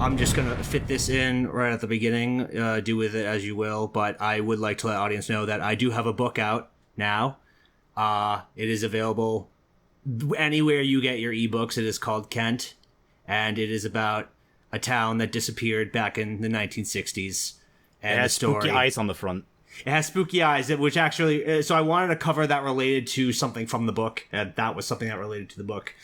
I'm just going to fit this in right at the beginning. Do with it as you will. But I would like to let the audience know that I do have a book out now. It is available anywhere you get your ebooks. It is called Kent. And it is about a town that disappeared back in the 1960s. And it has spooky eyes on the front. It has spooky eyes, which actually... So I wanted a cover that related to something from the book. And that was something that related to the book.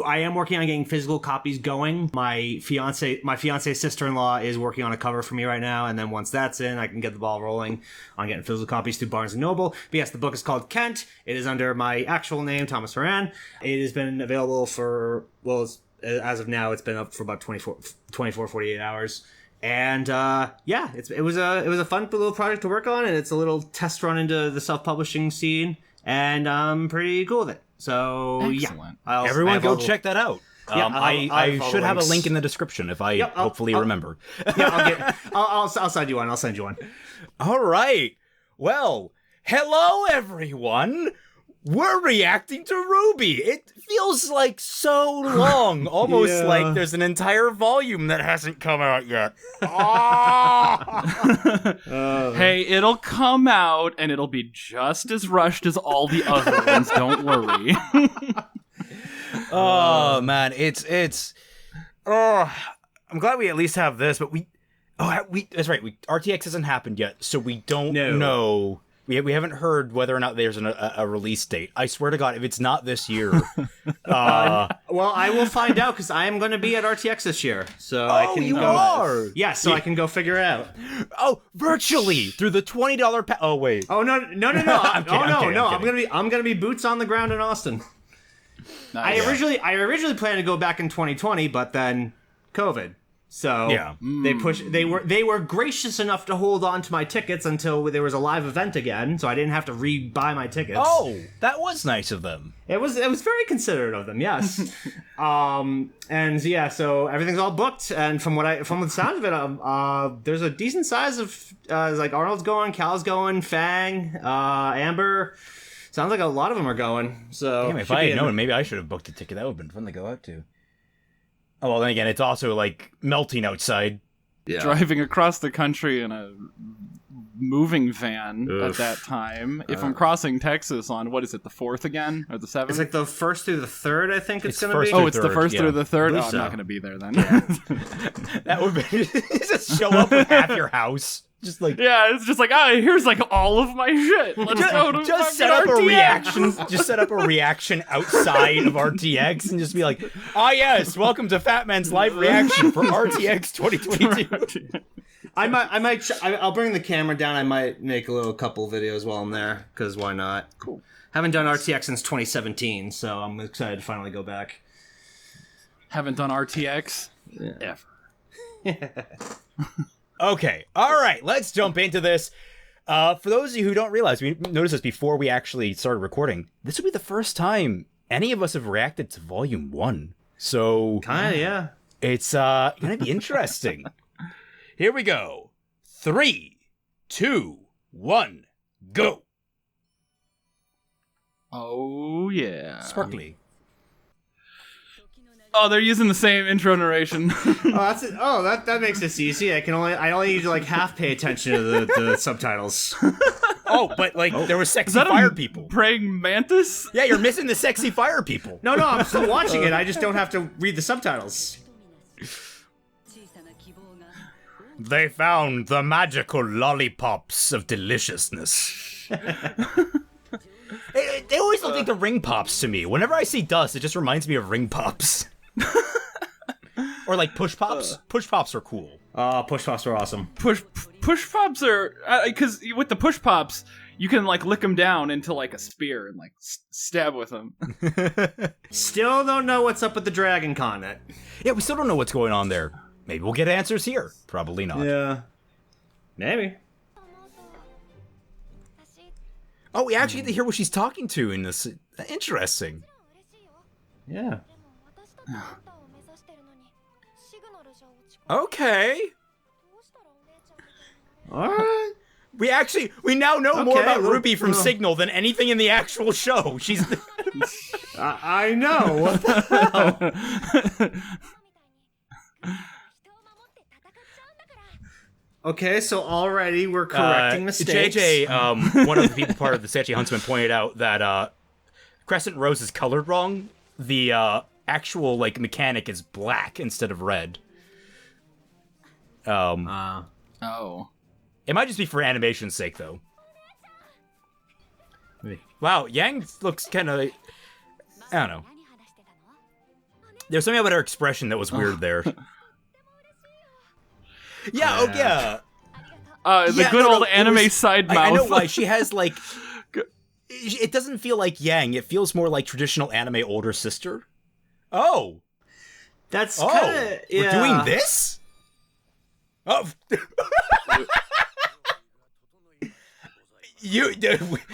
I am working on getting physical copies going. My fiance's sister-in-law is working on a cover for me right now, and then once that's in, I can get the ball rolling on getting physical copies through Barnes & Noble. But yes, the book is called Kent. It is under my actual name, Thomas Horan. It has been available for, well, as of now, it's been up for about 48 hours. And yeah, it was a fun little project to work on, and it's a little test run into the self-publishing scene, and I'm pretty cool with it. So, excellent. Yeah. Everyone go check that out. Yeah, I should have a link in the description if I hopefully remember. Yeah, I'll send you one. I'll send you one. All right. Well, hello, everyone. We're reacting to RWBY. It feels like so long, almost like there's an entire volume that hasn't come out yet. Hey, it'll come out, and it'll be just as rushed as all the other ones. Don't worry. Oh man, it's. Oh, I'm glad we at least have this, but that's right. RTX hasn't happened yet, so we don't know. We haven't heard whether or not there's a release date. I swear to God, if it's not this year... well, I will find out, because I am going to be at RTX this year. So I can you are? Yeah, so I can go figure it out. Oh, virtually! Through the $20 Oh, wait. Oh, no. I'm kidding. I'm gonna be boots on the ground in Austin. Nice. I originally planned to go back in 2020, but then COVID. So they were gracious enough to hold on to my tickets until there was a live event again, so I didn't have to re-buy my tickets. Oh, that was nice of them. It was very considerate of them, yes. And yeah, so everything's all booked, and from the sound of it, there's a decent size of like Arnold's going, Cal's going, Fang, Amber. Sounds like a lot of them are going. So damn, if I had known, maybe I should have booked a ticket. That would have been fun to go out to. Oh, well, then again, it's also, like, melting outside. Yeah. Driving across the country in a moving van at that time. If I'm crossing Texas on, what is it, the 4th again? Or the 7th? It's like the 1st through the 3rd, I think it's going to be. Oh, it's the 1st through the 3rd? Oh, so. I'm not going to be there then. Yeah. That would be... just show up with half your house. Just like... Yeah, it's just like, here's like all of my shit. Let's go to just set up RTX. A reaction. Just set up a reaction outside of RTX and just be like, yes, welcome to Fatman's live reaction for RTX 2022. I'll bring the camera down. I might make a couple videos while I'm there, because why not? Cool. Haven't done RTX since 2017, so I'm excited to finally go back. Haven't done RTX ever. Okay, all right, let's jump into this. For those of you who don't realize, we noticed this before we actually started recording. This will be the first time any of us have reacted to Volume 1. So... Kinda, yeah. It's gonna be interesting. Here we go. 3, 2, 1, go! Oh, yeah. Sparkly. Oh, they're using the same intro narration. That's it. Oh, that makes this easy. I only need to like half pay attention to the subtitles. Oh, but like there was sexy fire people. Praying mantis? Yeah, you're missing the sexy fire people. No, I'm still watching it. I just don't have to read the subtitles. They found the magical lollipops of deliciousness. They always look like the ring pops to me. Whenever I see dust, it just reminds me of ring pops. Or like push pops. Push pops are cool. Push pops are awesome. Push pops are... Because with the push pops, you can like lick them down into like a spear and like stab with them. Still don't know what's up with the Dragon Con. Yeah, we still don't know what's going on there. Maybe we'll get answers here. Probably not. Yeah. Maybe. Oh, we actually get to hear what she's talking to in this. Interesting. Yeah. Okay. Alright. We now know more about RWBY from Signal than anything in the actual show. She's... I know. What the hell? Okay, so already we're correcting mistakes. JJ, one of the people part of the Sketchy Huntsman pointed out that Crescent Rose is colored wrong. The actual like mechanic is black instead of red. Oh. It might just be for animation's sake, though. Wow, Yang looks kind of... I don't know. There's something about her expression that was weird there. Yeah, oh yeah. The good old anime side mouth. I know why. She has, like... It doesn't feel like Yang. It feels more like traditional anime older sister. Oh. That's kind of... Yeah. We're doing this? Oh.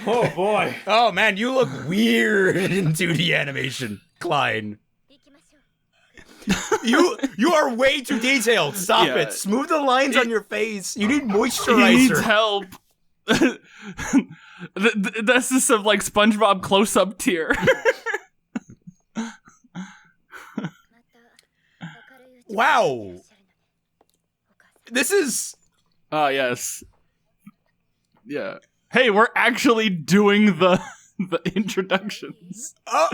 Oh boy. Oh man, you look weird in 2D animation, Klein. You are way too detailed. Stop it. Smooth the lines on your face. You need moisturizer. He needs help. This is some like SpongeBob close-up tier. Wow. This is... Oh, yes. Yeah. Hey, we're actually doing the introductions. Oh,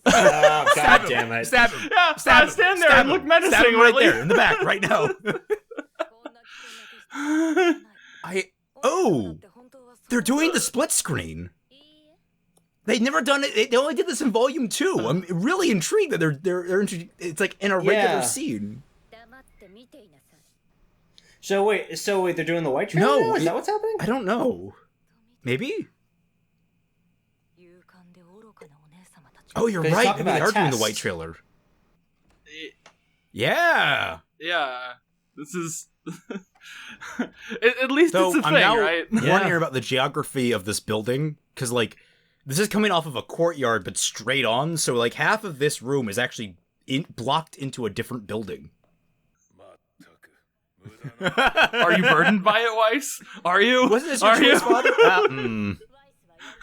God damn it. Stab him. Yeah, Stab him. stand there Stab and him. look menacing. Stab him right really. there, in the back, right now. They're doing the split screen. They've never done it. They only did this in Volume 2. I'm really intrigued that they're it's like in a regular scene. So wait, they're doing the white trailer now? Is that what's happening? I don't know. Maybe? Oh, you're right. Maybe they are doing the white trailer. Yeah. Yeah. This is... At least Though, it's a I'm thing, now right? wondering about the geography of this building, because, like, this is coming off of a courtyard, but straight on, so, like, half of this room is actually blocked into a different building. Are you burdened by it, Weiss? Are you? Wasn't this your choice, Father?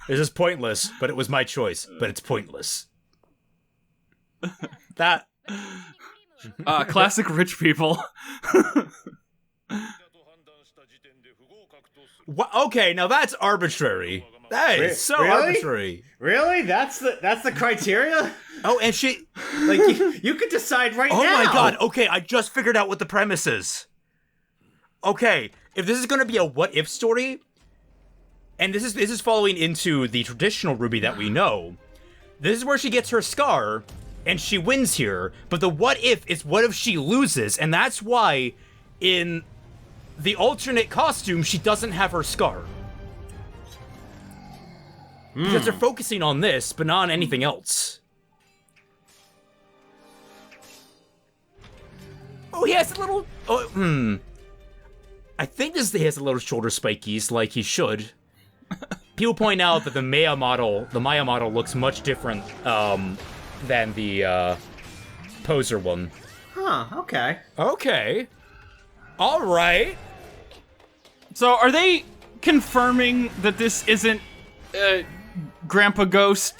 This is pointless, but it was my choice, but it's pointless. That... Classic rich people. Okay, now that's arbitrary. That is so arbitrary. Really? That's the criteria? Oh, and she... Like, you could decide right now. Oh my god, okay, I just figured out what the premise is. Okay, if this is going to be a what-if story, and this is following into the traditional RWBY that we know, this is where she gets her scar, and she wins here, but the what-if is what if she loses, and that's why in the alternate costume, she doesn't have her scar. Because they're focusing on this, but not on anything else. Oh, he has a little... I think he has a little shoulder spikies, like he should. People point out that the Maya model looks much different than the poser one. Huh, okay. Okay. Alright. So are they confirming that this isn't Grandpa Ghost?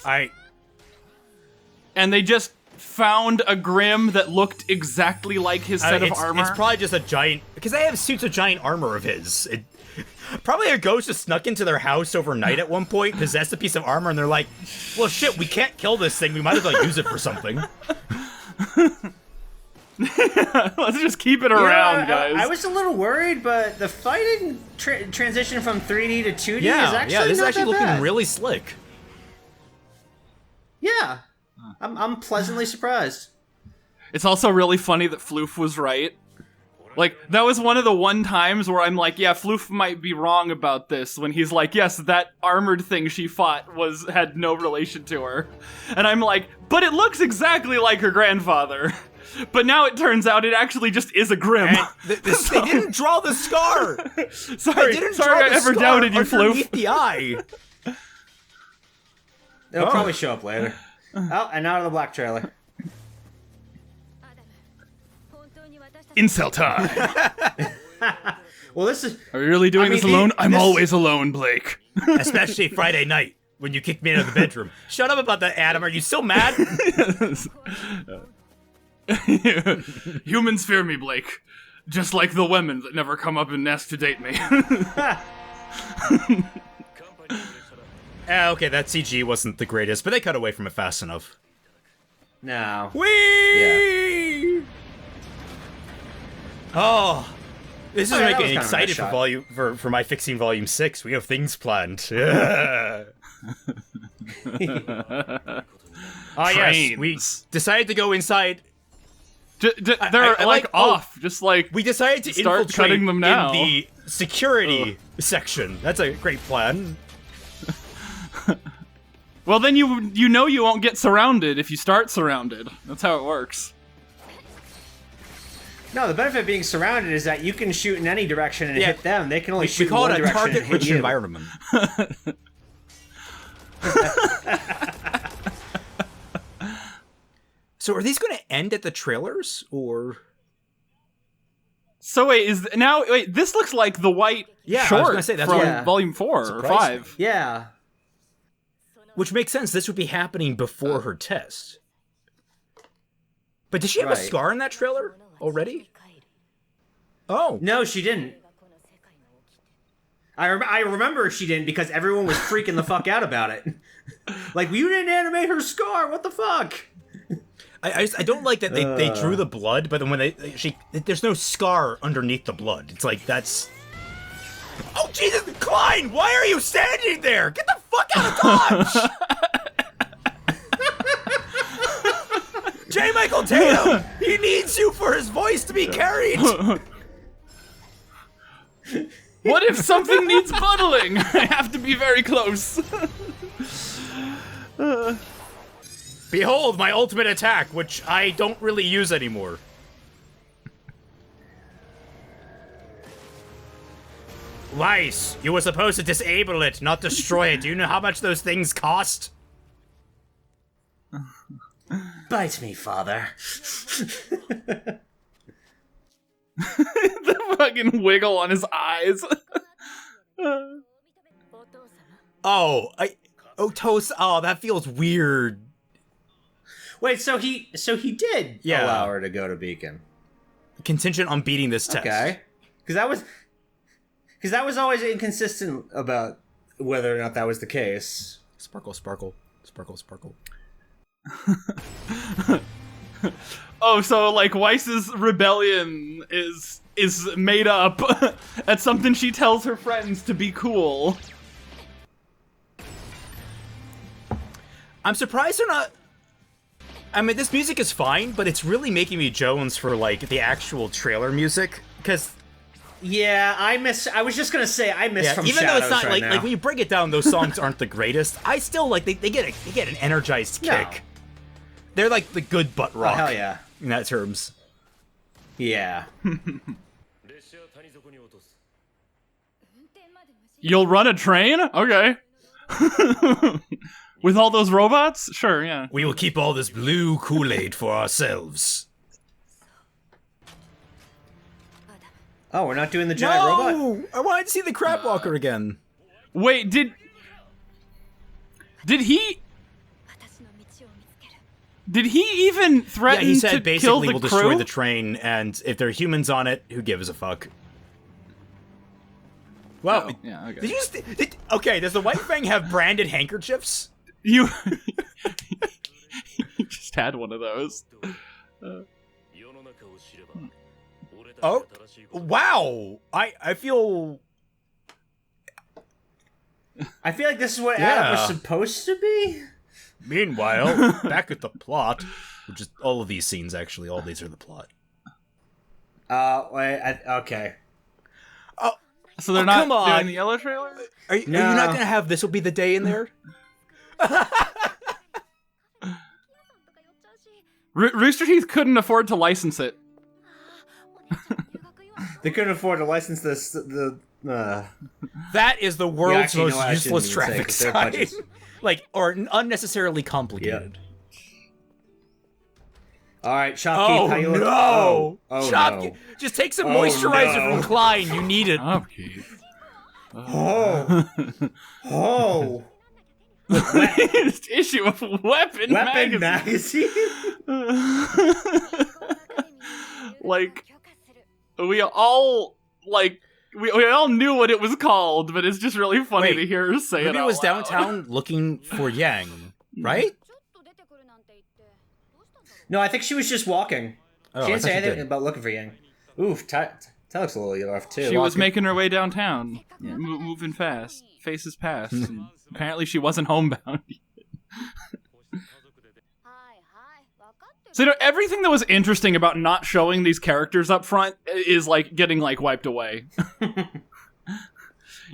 And they just found a Grim that looked exactly like his set of armor? It's probably just a giant... Because they have suits of giant armor of his. Probably a ghost just snuck into their house overnight at one point, possessed a piece of armor, and they're like, well, shit, we can't kill this thing. We might as well use it for something. Let's just keep it around, guys. I was a little worried, but the fighting transition from 3D to 2D is actually this is not actually that looking bad. really slick. Yeah. I'm pleasantly surprised. It's also really funny that Floof was right. Like, that was one of the times where I'm like, yeah, Floof might be wrong about this, when he's like, yes, that armored thing she fought had no relation to her. And I'm like, but it looks exactly like her grandfather. But now it turns out it actually just is a Grim. They didn't draw the scar! Sorry I ever doubted you, Floof. The eye. It'll probably show up later. Oh, and now to the black trailer. Incel time. Well, this is... Are we really doing this alone? I'm always alone, Blake. Especially Friday night, when you kicked me out of the bedroom. Shut up about that, Adam. Are you so mad? Humans fear me, Blake. Just like the women that never come up and ask to date me. Okay, that CG wasn't the greatest, but they cut away from it fast enough. No. Whee! Yeah. Oh, this is making me excited for my fixing Volume 6. We have things planned. Yeah. Yes, we decided to go inside. They're off, just like we decided to start infiltrate cutting them now. In the security section. That's a great plan. Well, then you know you won't get surrounded if you start surrounded. That's how it works. No, the benefit of being surrounded is that you can shoot in any direction and hit them. They can only shoot in one direction. We call it a target-rich environment. So are these going to end at the trailers, or? So wait, this looks like the white short I was gonna say, that's from Volume 4 or 5. Yeah. Which makes sense. This would be happening before her test. But did she have a scar in that trailer already? Oh. No, she didn't. I remember she didn't because everyone was freaking the fuck out about it. Like, you didn't animate her scar. What the fuck? I don't like that they drew the blood, but then when there's no scar underneath the blood. It's like, that's... Oh, Jesus! Klein! Why are you standing there? Get the fuck out of Dodge! J. Michael Tatum! He needs you for his voice to be carried! What if something needs buttling? I have to be very close. Behold my ultimate attack, which I don't really use anymore. Weiss, you were supposed to disable it, not destroy it. Do you know how much those things cost? Bite me, father. The fucking wiggle on his eyes. Oh, that feels weird. Wait, so he did allow her to go to Beacon. Contingent on beating this test. Okay. Because that was always inconsistent about whether or not that was the case. Sparkle, sparkle, sparkle, sparkle. Oh, so like Weiss's rebellion is made up. That's something she tells her friends to be cool. I'm surprised they're not... I mean, this music is fine, but it's really making me Jones for, like, the actual trailer music, because... Yeah, I was just gonna say, I miss from even Shadows though it's not, right now. like, when you break it down, those songs aren't the greatest, I still, like, they get an energized kick. No. They're, like, the good butt rock. Oh, hell yeah. In that terms. Yeah. You'll run a train? Okay. With all those robots? Sure, yeah. We will keep all this blue Kool-Aid for ourselves. Oh, we're not doing the giant robot? I wanted to see the crab walker again. Wait, did he even threaten he said to basically kill the we'll crew? destroy the train, and if there are humans on it, who gives a fuck? Well, yeah, okay. Did you just... okay, does the White Fang have branded handkerchiefs? You just had one of those. Oh, wow! I feel like this is what Adam was supposed to be. Meanwhile, back at the plot, which is all of these scenes, actually, all these are the plot. Okay. So they're not doing the yellow trailer? Are you not going to have This Will Be the Day in there? Rooster Teeth couldn't afford to license it. They couldn't afford to license this. That is the world's most useless traffic sign. Like, or unnecessarily complicated. Yep. All right, Shopkeep, how you looking? No! Oh, Shopkeep, no. just take some moisturizer from Klein. You need it. Shopkeep. Oh. Latest issue of Weapon Magazine. Magazine? Like, we all like we all knew what it was called, but it's just really funny to hear her say it. Ruby out was loud. downtown looking for Yang, right? No, I think she was just walking. Oh, She didn't say anything did. about looking for Yang. Oof, Ty looks a little rough too. She was Walking. making her way downtown, moving fast, faces past. And apparently, she wasn't homebound. So everything that was interesting about not showing these characters up front is like getting like wiped away.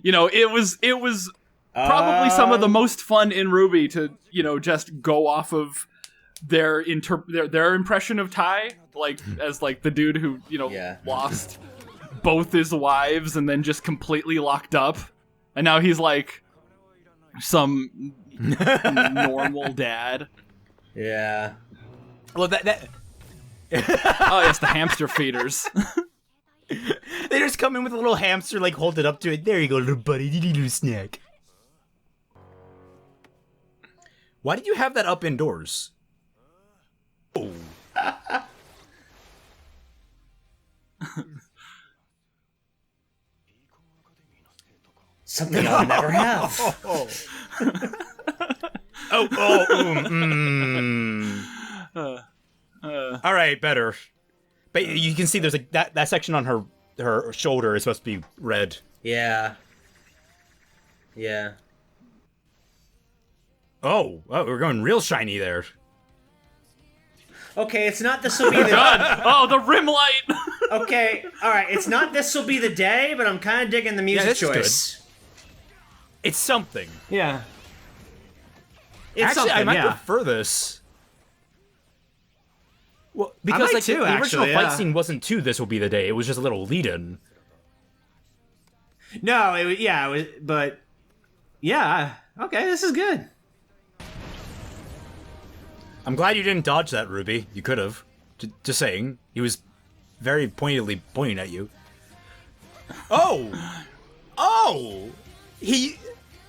It was probably some of the most fun in RWBY to just go off of their impression of Ty, like as like the dude who lost both his wives and then just completely locked up, and now he's like some normal dad. Yeah. Well, that Oh yes, the hamster feeders. they just come in with a little hamster, like hold it up to it. There you go, little buddy, little snack. Why did you have that up indoors? Oh. Something I'll never have. All right, better. But you can see there's like that section on her shoulder is supposed to be red. Yeah. Yeah. Oh, we're going real shiny there. Okay, it's not this'll be the God! Oh, the rim light. Okay, alright, it's not this'll be the day, but I'm kinda digging the music this is choice. It's something. Yeah. It's Actually, something, I might yeah. prefer this. Well, because might like too, the original actually, fight yeah. scene wasn't to "This will be the day." It was just a little lead-in. No, it was, but yeah, okay, this is good. I'm glad you didn't dodge that, Ruby. You could have. Just saying. He was very pointedly pointing at you. Oh!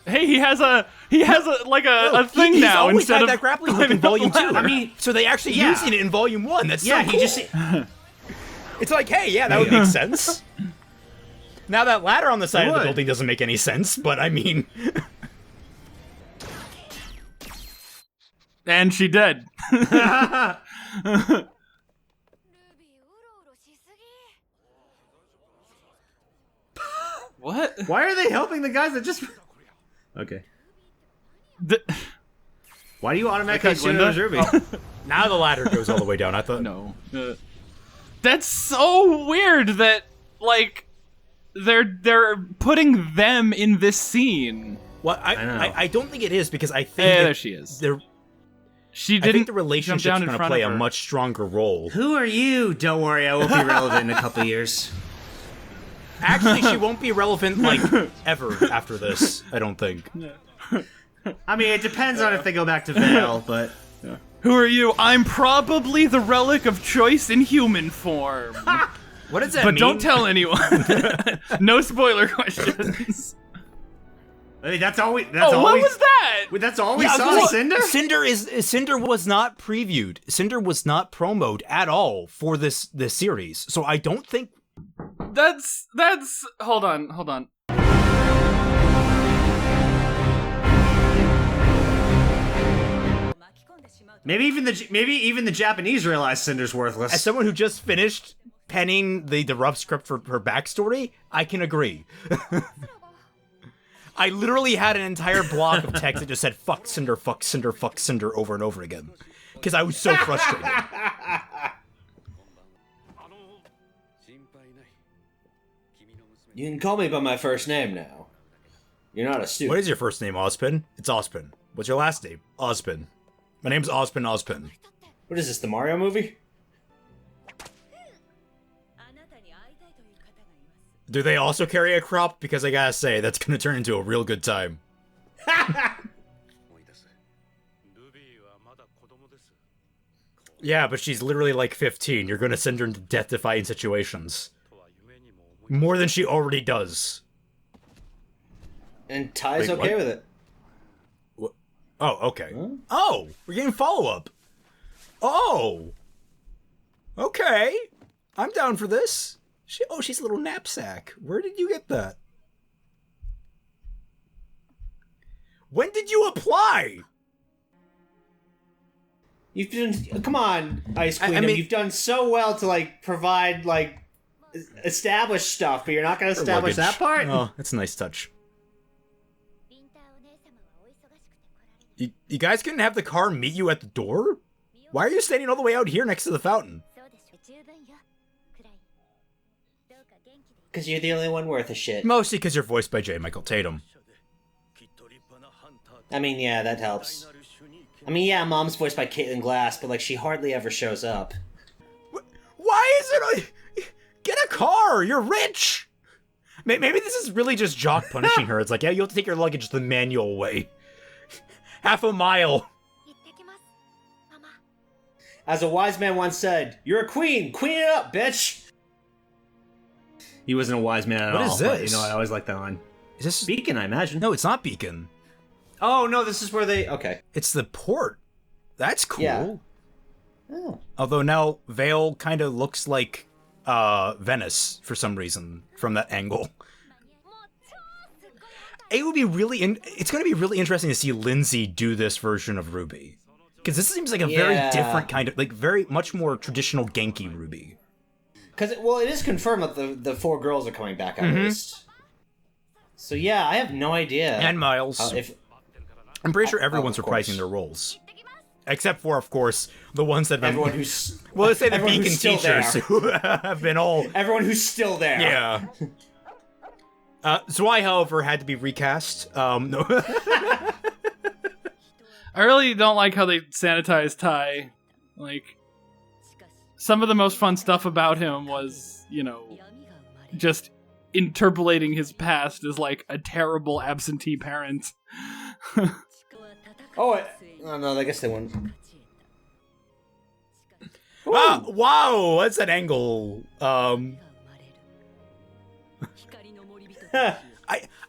Hey, he has a thing he's now always instead had of that grappling hook in Volume 2. I mean, so they actually yeah. using it in Volume 1. That's Yeah, so he cool. just It's like, hey, yeah, that would make sense. Now that ladder on the side of the would. building doesn't make any sense, but I mean... and she dead. What? Why are they helping the guys that just Okay. Why do you automatically assume it was Ruby? Now the ladder goes all the way down. I thought... No. That's so weird that like they're putting them in this scene. Well, know. I don't think it is because I think Yeah, that there she is. I She didn't. think the jump relationship's down in going to front play of a her. much stronger role. Who are you? Don't worry, I won't be relevant in a couple years. Actually, she won't be relevant, like, ever after this, I don't think. I mean, it depends on if they go back to Vale, but Who are you? I'm probably the relic of choice in human form. What does that But mean? don't tell anyone. No spoiler questions. I mean, that's all we. What was that? That's all we Yeah, I was saw. gonna Cinder. say, Cinder was not previewed. Cinder was not promoted at all for this series. So I don't think... That's. Hold on. Maybe even the Japanese realize Cinder's worthless. As someone who just finished penning the rough script for her backstory, I can agree. I literally had an entire block of text that just said "fuck Cinder, fuck Cinder, fuck Cinder" over and over again because I was so frustrated. You can call me by my first name now. You're not a student. What is your first name, Ozpin? It's Ozpin. What's your last name? Ozpin. My name's Ozpin. What is this, the Mario movie? Do they also carry a crop? Because I gotta say, that's gonna turn into a real good time. Yeah, but she's literally like 15. You're gonna send her into death-defying situations. More than she already does. And Ty's Wait, okay what? with it. Oh, okay. Oh, we're getting follow-up. Oh! Okay. I'm down for this. She's a little knapsack. Where did you get that? When did you apply? You've done. Come on, Ice Queendom. I mean, you've done so well to like provide like establish stuff, but you're not going to establish that part. Oh, that's a nice touch. You guys couldn't have the car meet you at the door? Why are you standing all the way out here next to the fountain? Because you're the only one worth a shit. Mostly because you're voiced by J. Michael Tatum. I mean, yeah, that helps. I mean, yeah, Mom's voiced by Caitlin Glass, but like she hardly ever shows up. Why is it? Get a car. You're rich. Maybe this is really just Jock punishing her. It's like, yeah, you have to take your luggage the manual way. Half a mile. As a wise man once said, "You're a queen. Queen it up, bitch." He wasn't a wise man at all. What is this? But, you know, I always like that line. Is this Beacon? I imagine. No, it's not Beacon. Oh no, this is where they. Okay. It's the port. That's cool. Yeah. Oh. Although now Vale kind of looks like Venice for some reason from that angle. It would be it's going to be really interesting to see Lindsay do this version of RWBY. Because this seems like a very different kind of, like, very much more traditional Genki RWBY. Because, well, it is confirmed that the 4 girls are coming back at least. So yeah, I have no idea. And Miles. I'm pretty sure everyone's reprising their roles. Except for, of course, the ones that have been... Everyone who's... Well, let's say the Beacon teachers who have been all... Everyone who's still there. Yeah. Zwei, however, had to be recast. No. I really don't like how they sanitize Ty. Like, some of the most fun stuff about him was, you know, just interpolating his past as, like, a terrible absentee parent. Oh, no, I guess they wouldn't. Ah, wow, what's that angle?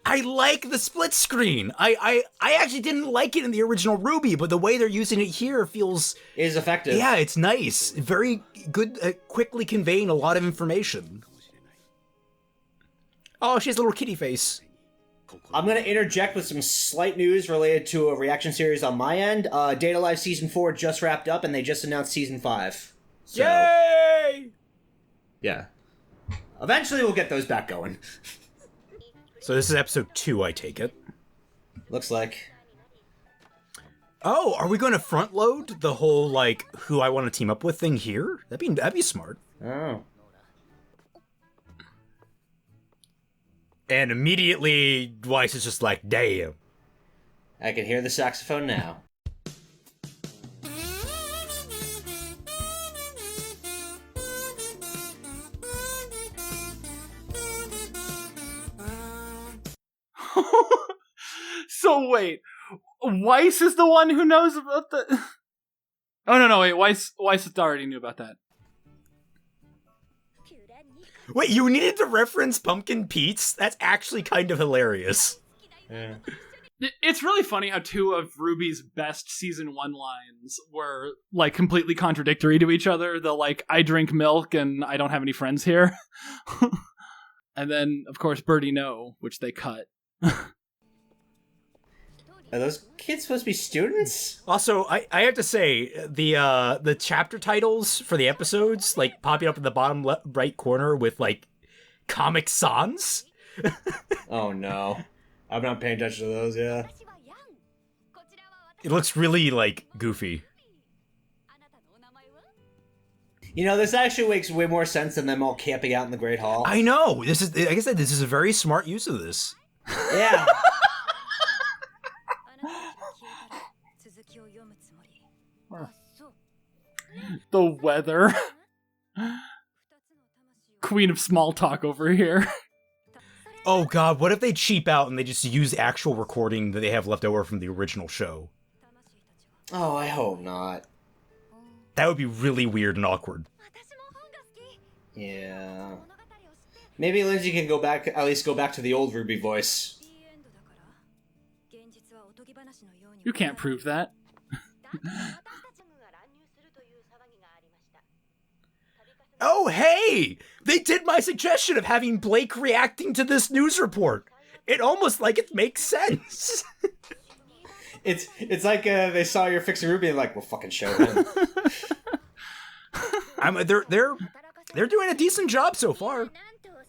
I like the split screen. I actually didn't like it in the original RWBY, but the way they're using it here feels... is effective. Yeah, it's nice. Very good at quickly conveying a lot of information. Oh, she has a little kitty face. I'm going to interject with some slight news related to a reaction series on my end. Data Live Season 4 just wrapped up, and they just announced Season 5. So, yay! Yeah. Eventually we'll get those back going. So this is episode 2, I take it. Looks like. Oh, are we going to front load the whole, like, who I want to team up with thing here? That'd be smart. Oh. And immediately, Weiss is just like, damn. I can hear the saxophone now. So wait, Weiss is the one who knows about the... Oh, no, wait, Weiss already knew about that. Wait, you needed to reference Pumpkin Pete's? That's actually kind of hilarious. Yeah. It's really funny how 2 of RWBY's best season 1 lines were, like, completely contradictory to each other. The, like, I drink milk and I don't have any friends here. And then, of course, Birdie No, which they cut. Are those kids supposed to be students? Also, I have to say, the chapter titles for the episodes, like, popping up in the bottom right corner with, like, Comic Sans. Oh, no. I'm not paying attention to those, yeah. It looks really, like, goofy. You know, this actually makes way more sense than them all camping out in the Great Hall. I know! Like I said, this is a very smart use of this. Yeah. The weather. Queen of small talk over here. Oh god, what if they cheap out and they just use actual recording that they have left over from the original show? Oh, I hope not. That would be really weird and awkward. Yeah. Maybe Lindsay can at least go back to the old RWBY voice. You can't prove that. Oh, hey! They did my suggestion of having Blake reacting to this news report. It almost like it makes sense. It's like they saw your fixing Ruby and like, we'll fucking show him. They're doing a decent job so far.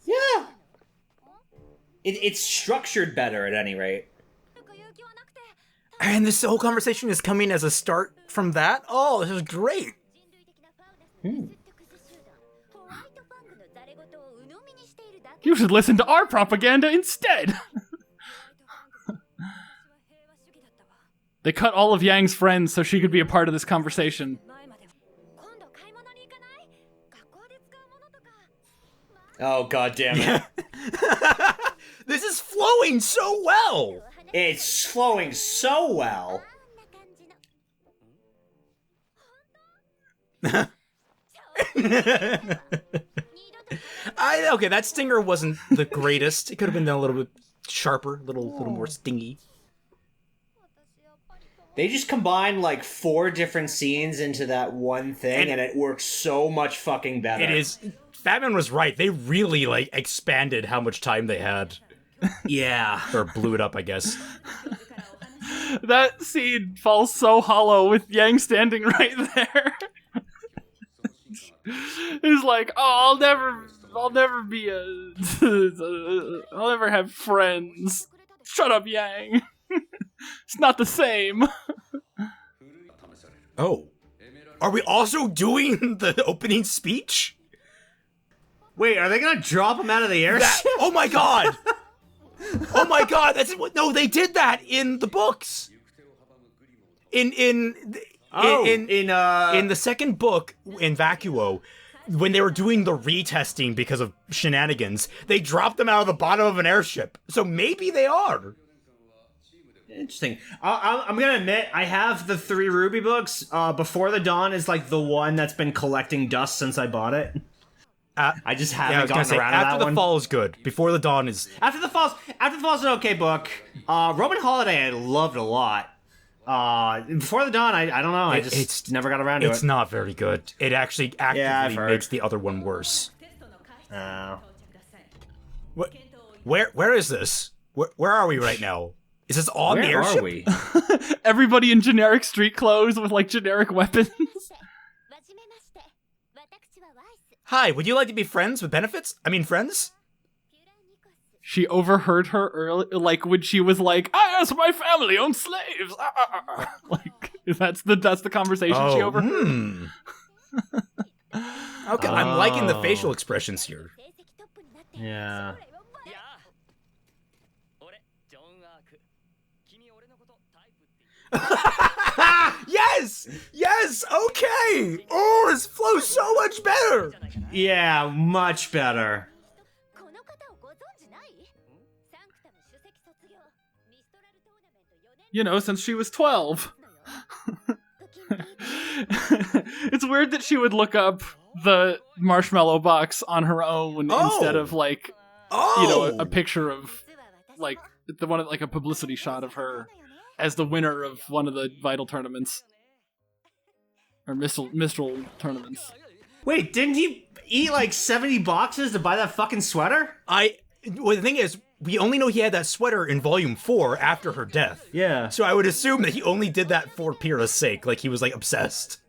Yeah. It's structured better at any rate. And this whole conversation is coming as a start from that? Oh, this is great. You should listen to our propaganda instead. They cut all of Yang's friends so she could be a part of this conversation. Oh, god damn it. This is flowing so well. It's flowing so well. Okay, that stinger wasn't the greatest. It could have been a little bit sharper, a little more stingy. They just combined like 4 different scenes into that one thing, and it works so much fucking better. It is. Fatman was right. They really like expanded how much time they had. Yeah. Or blew it up, I guess. That scene falls so hollow with Yang standing right there. He's like, oh, I'll never be I'll never have friends. Shut up, Yang. It's not the same. Oh. Are we also doing the opening speech? Wait, are they gonna drop him out of the airship? Oh my god! Oh my god, that's what. No, they did that in the books. In the second book in Vacuo, when they were doing the retesting because of shenanigans, they dropped them out of the bottom of an airship. So maybe they are. Interesting. I'm gonna admit, I have the 3 Ruby books. Before the Dawn is like the one that's been collecting dust since I bought it. I just haven't gotten around to that one. After the Fall is good. Before the Dawn is... After the Fall's an okay book. Roman Holiday I loved a lot. Before the Dawn, I don't know. I just never got around to it. It's not very good. It actually actively makes the other one worse. Where is this? Where are we right now? Is this on the airship? Where are we? Everybody in generic street clothes with like generic weapons. Hi, would you like to be friends with benefits? I mean, friends? She overheard her early, like when she was like, "I asked my family own slaves." Like that's the conversation she overheard. Okay, I'm liking the facial expressions here. Yeah. Yes! Yes! Okay! Oh, this flows so much better! Yeah, much better. You know, since she was 12. It's weird that she would look up the marshmallow box on her own instead of like, you know, a picture of like the one like a publicity shot of her as the winner of one of the Vital tournaments. Or Mistral tournaments. Wait, didn't he eat like 70 boxes to buy that fucking sweater? Well, the thing is, we only know he had that sweater in Volume 4 after her death. Yeah. So I would assume that he only did that for Pyrrha's sake, like he was like obsessed.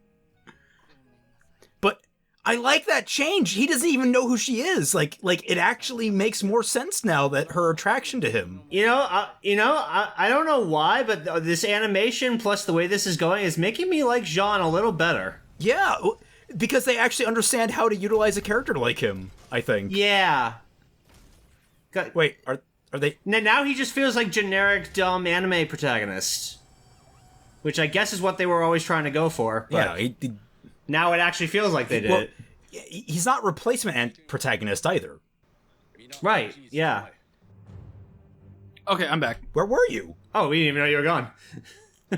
But I like that change. He doesn't even know who she is. Like it actually makes more sense now that her attraction to him. I don't know why, but this animation plus the way this is going is making me like Jean a little better. Yeah, because they actually understand how to utilize a character like him, I think. Yeah. Wait, are they... Now he just feels like generic, dumb anime protagonist. Which I guess is what they were always trying to go for. But yeah, now it actually feels like they did it. He's not replacement protagonist either. Right, yeah. Okay, I'm back. Where were you? Oh, we didn't even know you were gone.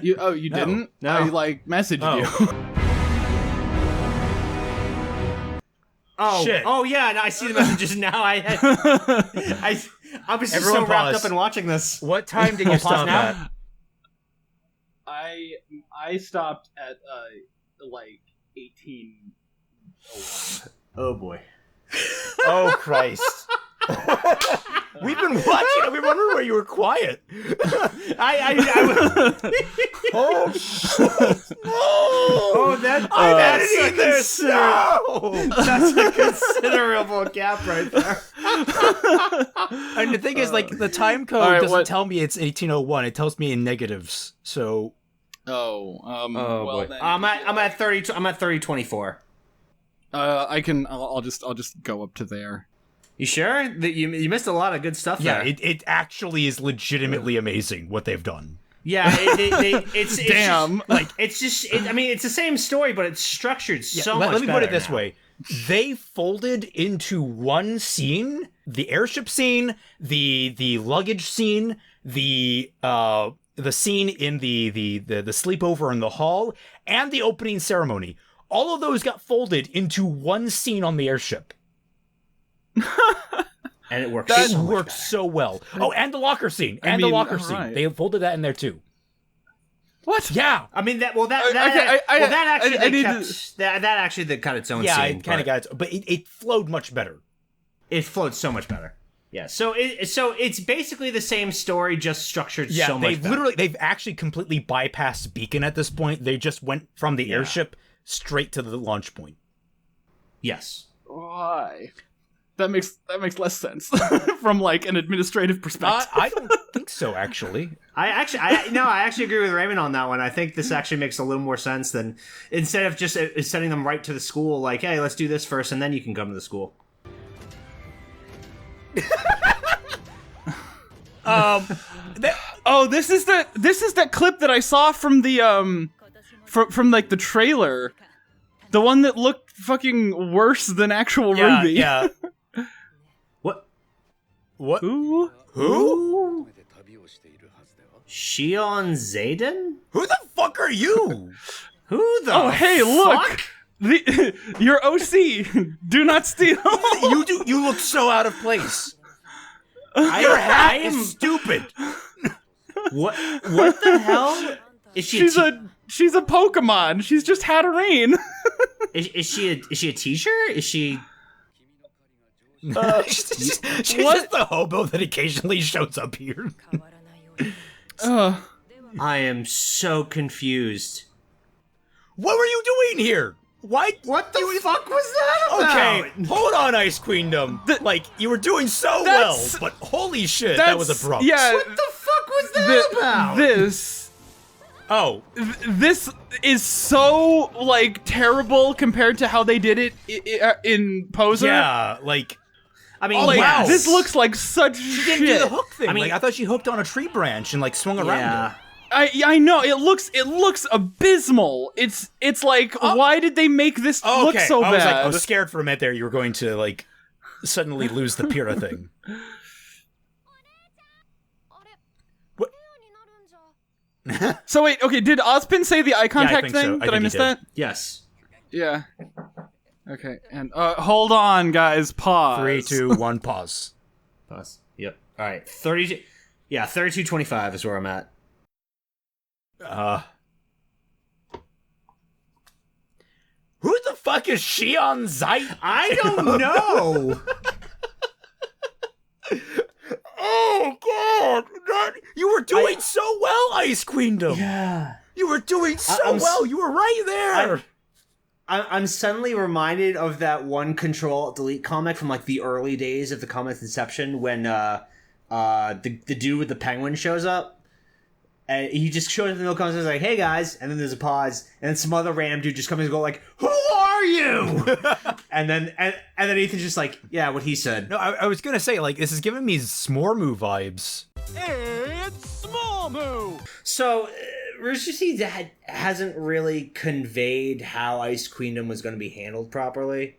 You didn't? No. I, like, messaged you. Oh, shit. Oh yeah, no, I see the messages now. I was just so wrapped up in watching this. What time did you stop at? I stopped at like 18:01. Oh boy. Oh Christ. We've been watching it. We wonder where you were quiet. Oh shit! Oh, I'm editing this. No! That's a considerable gap right there. And the thing is, like, the time code doesn't tell me it's 1801. It tells me in negatives. So. Well, boy. then, I'm at 30. I'm at 3024. I'll just go up to there. You sure? That you missed a lot of good stuff there. Yeah, it actually is legitimately amazing what they've done. Yeah, it's damn. It's the same story, but it's structured so much better. Let me put it this way. They folded into one scene, the airship scene, the luggage scene, the scene in the sleepover in the hall, and the opening ceremony. All of those got folded into one scene on the airship. And it works. That worked so well. Oh, and the locker scene. The locker scene. Right. They folded that in there too. What? Yeah. I mean that actually got its own scene. Yeah, it kind of got its, but it flowed much better. It flowed so much better. Yeah. So it's basically the same story, just structured so much better. They've actually completely bypassed Beacon at this point. They just went from the airship straight to the launch point. Yes. Why? That makes less sense from like an administrative perspective. I don't think so, actually. I actually agree with Raymond on that one. I think this actually makes a little more sense than instead of just sending them right to the school. Like, hey, let's do this first, and then you can come to the school. This is that clip that I saw from the from like the trailer, the one that looked fucking worse than actual RWBY. Yeah. What? Who? Shion Zayden? Who the fuck are you? Who the Oh, hey, fuck? Look! Your OC, do not steal. You look so out of place. Your hat is stupid. What the hell? Is she she's a Pokemon. She's just Hatterene. Is she a teacher? Is she... she's just the hobo that occasionally shows up here. I am so confused. What were you doing here? What the fuck was that about? Okay, hold on, Ice Queendom. You were doing so well, but holy shit, that was abrupt. Yeah. What the fuck was that about? This is so, terrible compared to how they did it in Poser. Yeah, I mean, wow. This looks like such shit. She didn't do the hook thing. I mean, I thought she hooked on a tree branch and swung around it. I know it looks abysmal. It's like why did they make this look so bad? I was scared for a minute there. You were going to suddenly lose the Pyrrha thing. What? So wait, okay. Did Ozpin say the eye contact thing? So. Did I miss that? Yes. Yeah. Okay, and hold on, guys. Pause. 3, 2, 1, pause. Pause. Yep. All right. 32. Yeah, 32.25 is where I'm at. Who the fuck is Shion Zayden? I don't know. Oh god! You were doing so well, Ice Queendom. Yeah. You were doing so well. You were right there. I'm suddenly reminded of that one Control-Delete comic from the early days of the comic's inception when the dude with the penguin shows up. And he just shows up in the middle of the comic and is like, hey guys, and then there's a pause, and then some other random dude just comes and go who are you? and then Ethan's just yeah, what he said. No, I was gonna say, this is giving me Smormu vibes. It's Smormu! So, Rooster Teeth hasn't really conveyed how Ice Queendom was going to be handled properly.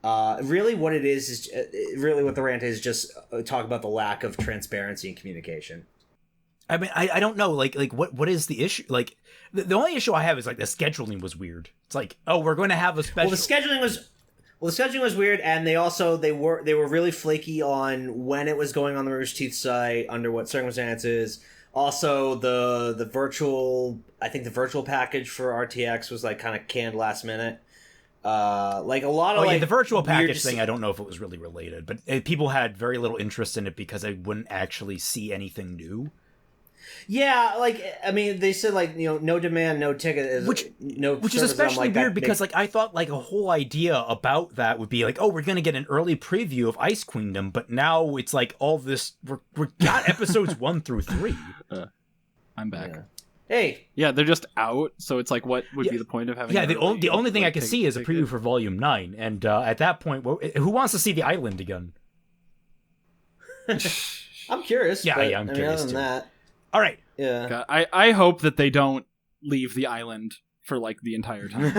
Really what it is really what the rant is just talk about the lack of transparency and communication. I mean, I don't know, what is the issue? The only issue I have is, the scheduling was weird. It's we're going to have a special... Well, the scheduling was weird, and they were really flaky on when it was going on the Rooster Teeth site, under what circumstances. Also, the virtual package for RTX was, kind of canned last minute. like a lot of the virtual package weird thing, I don't know if it was really related, but people had very little interest in it because they wouldn't actually see anything new. Yeah, like, I mean, they said, like, you know, no demand, no ticket, which service, is especially like, weird because, like, I thought, like, a whole idea about that would be, like, oh, we're gonna get an early preview of Ice Queendom, but now it's, like, all this, we got episodes 1 through 3. I'm back. Yeah. Hey! Yeah, they're just out, so it's like, what would be the point of having... Yeah, the only thing I can see is a preview for Volume 9, and at that point, who wants to see the island again? I'm curious. Yeah, but, I'm curious, other than too. that... All right. Yeah. God, I hope that they don't leave the island for, like, the entire time.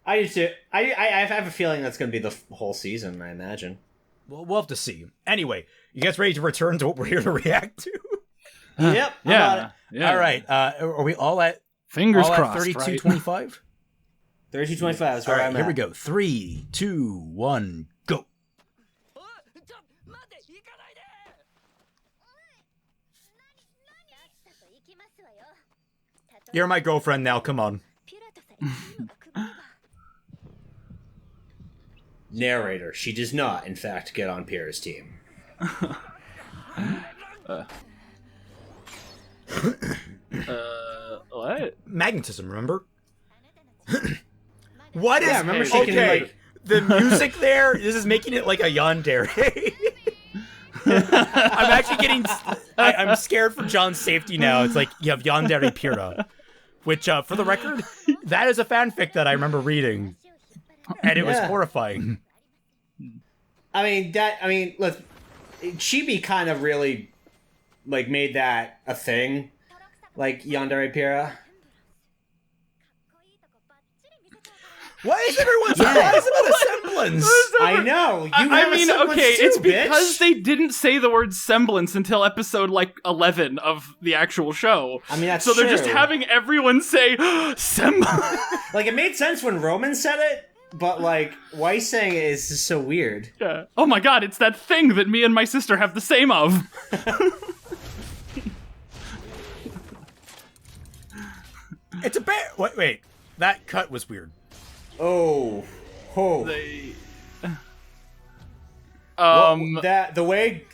I do too. I have a feeling that's going to be the whole season, I imagine. Well, we'll have to see. Anyway, you guys ready to return to what we're here to react to? Yep. Yeah. All right. Are we all at... Fingers all crossed, at 32.25? right? 32.25 is where I'm here at. we go. 3, 2, 1, go. You're my girlfriend now, come on. Narrator. She does not, in fact, get on Pierre's team. What? Magnetism, remember? What is... Yeah, remember she can, like... The music there, this is making it like a yandere. I'm actually getting... I'm scared for John's safety now. It's like, you have yandere Pira. Which, for the record, that is a fanfic that I remember reading. And it was horrifying. I mean, look, Chibi kind of really, like, made that a thing. Like, yandere Pira. Why is everyone surprised about a semblance? I know. I mean, okay, too, it's bitch. because they didn't say the word semblance until episode, like, 11 of the actual show. I mean, that's so they're just true. having everyone say, semblance. Like, it made sense when Roman said it, but, like, Weiss saying it is just so weird. Yeah. Oh my god, it's that thing that me and my sister have the same of. It's a bear. Wait. That cut was weird. Oh. They... That the way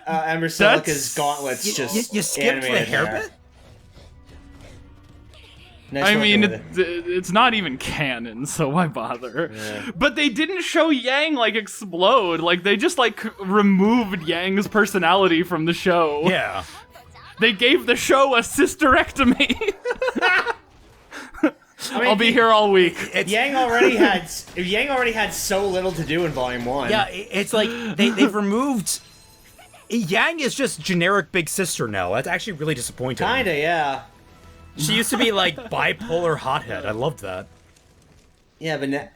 Ember Celica's gauntlets just You skipped the animated hair there. bit? Nice I work mean, over there. it's not even canon, so why bother? Yeah. But they didn't show Yang, like, explode. Like, they just, like, removed Yang's personality from the show. Yeah. They gave the show a sisterectomy. I mean, I'll be here all week. Yang already had so little to do in Volume 1. Yeah, it's like they've removed... Yang is just generic big sister now. That's actually really disappointing. Kinda, yeah. She used to be like bipolar hothead. I loved that. Yeah, but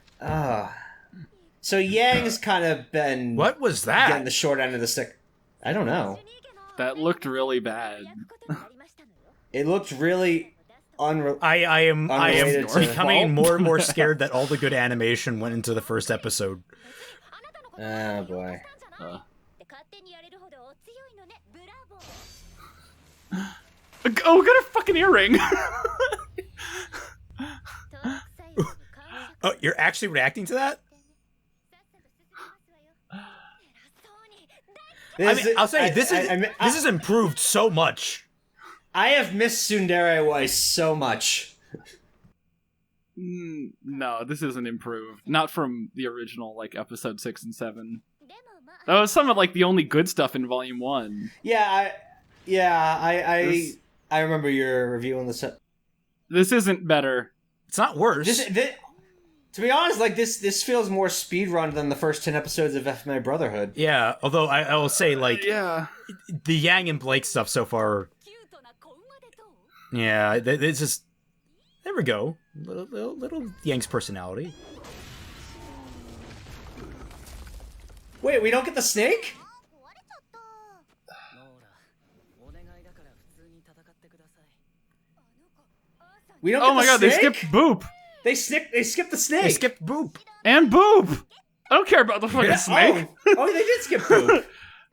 so Yang's kind of been What was getting that? the short end of the stick. I don't know. That looked really bad. It looked really I am Unrelated to- becoming more and more scared that all the good animation went into the first episode. Oh boy. Oh, got a fucking earring. Oh, you're actually reacting to that? I'll say this is improved so much. I have missed Tsundere Weiss so much. No, this isn't improved. Not from the original, like, episode 6 and 7. That was some of, like, the only good stuff in Volume 1. I remember your review on this. This isn't better. It's not worse. To be honest, like this feels more speedrun than the first 10 episodes of FMA Brotherhood. Yeah, although I will say, like, Yeah. the Yang and Blake stuff so far. Yeah, it's just there we go. Little Yang's personality. Wait, we don't get the snake? We don't. Oh get my the god, they snake? skipped Boop. They skipped the snake. They skipped Boop. And Boop! I don't care about the fucking snake. Oh, they did skip Boop.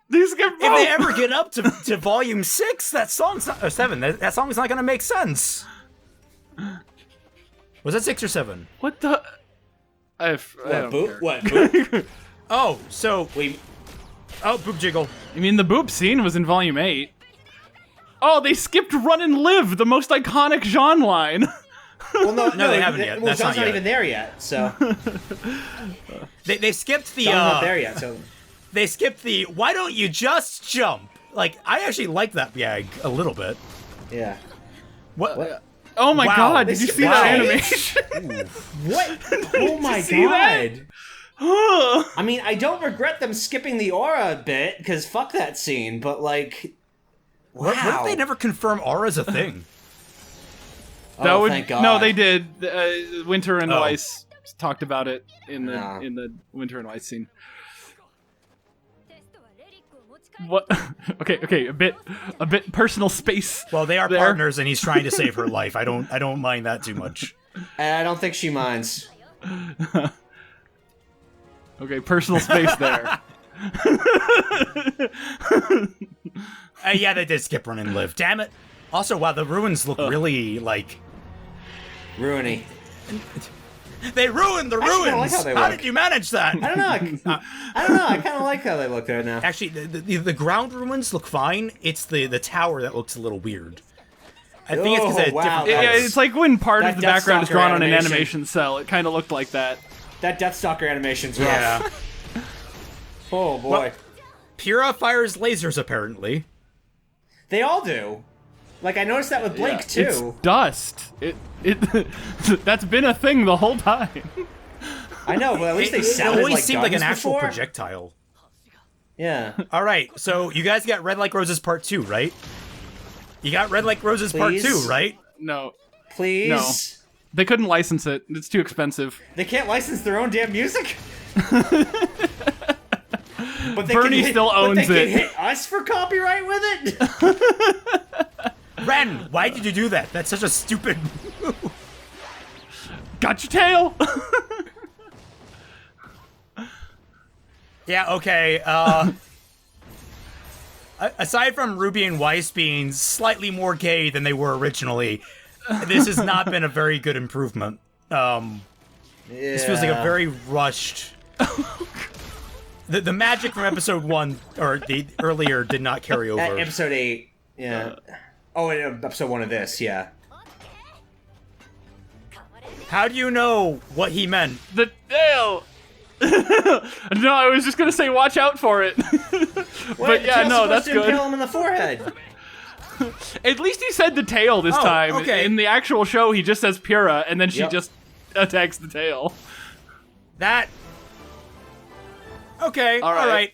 They skipped Boop! If they ever get up to Volume 6, that song's not... Or 7, that song's not gonna make sense. Was that 6 or 7? What the... I don't care. What? Boop? Oh, so Wait. oh, boob jiggle. I mean, the boop scene was in Volume 8. Oh, they skipped Run and Live, the most iconic Jean line. Well, no, they haven't yet. Well, That's John's not not yet. even there yet, so They skipped the John's not there yet. So they skipped the why don't you just jump? Like I actually like that gag a little bit. yeah. What? Oh my Wow. god, did you see that Wow. animation? What? Oh my see that? god. I mean, I don't regret them skipping the aura bit because fuck that scene, but like, wow. What if they never confirm aura's a thing? Thank God. No, they did. Winter and Oh. Ice talked about it in the No. Winter and Ice scene. What? Okay, a bit personal space. Well, they are there. partners, and he's trying to save her life. I don't mind that too much. And I don't think she minds. Okay, personal space there. Yeah, they did skip Run and Live. Damn it. Also, wow, the ruins look really like Ruiny. they ruined the Actually, I ruins. don't like how they How look. did you manage that? I don't know. I don't know. I kind of like how they look right now. Actually, the ground ruins look fine. It's the tower that looks a little weird. I think it's because Oh, of wow, different Yeah, colors. it's like when part That of the background is Deathstalker drawn on an animation. animation cell. It kind of looked like that. That Deathstalker animation's rough. Yeah. Oh boy. Well- Pyrrha fires lasers, apparently. They all do. Like I noticed that with Blake too. It's dust. It that's been a thing the whole time. I know, but at least they It sounded always like seemed like an guns actual before. projectile. Yeah. All right, so you guys got Red Like Roses Part 2, right? You got Red Like Roses Please? Part 2, right? No, Please. No. They couldn't license it. It's too expensive. They can't license their own damn music. But they Bernie can still owns but they it. Can hit us for copyright with it. Ren, why did you do that? That's such a stupid move. Got your tail. Yeah, okay. Aside from Ruby and Weiss being slightly more gay than they were originally, this has not been a very good improvement. This feels like a very rushed. The magic from episode 1 or the earlier did not carry over. Episode 8. Yeah. And episode 1 of this. Yeah. How do you know what he meant? The tail. No, I was just gonna say watch out for it. But yeah, no, that's good. Kill him in the forehead. At least he said the tail this Oh, time. okay. In the actual show, he just says Pyrrha, and then she Yep. just attacks the tail. That. Okay, All right.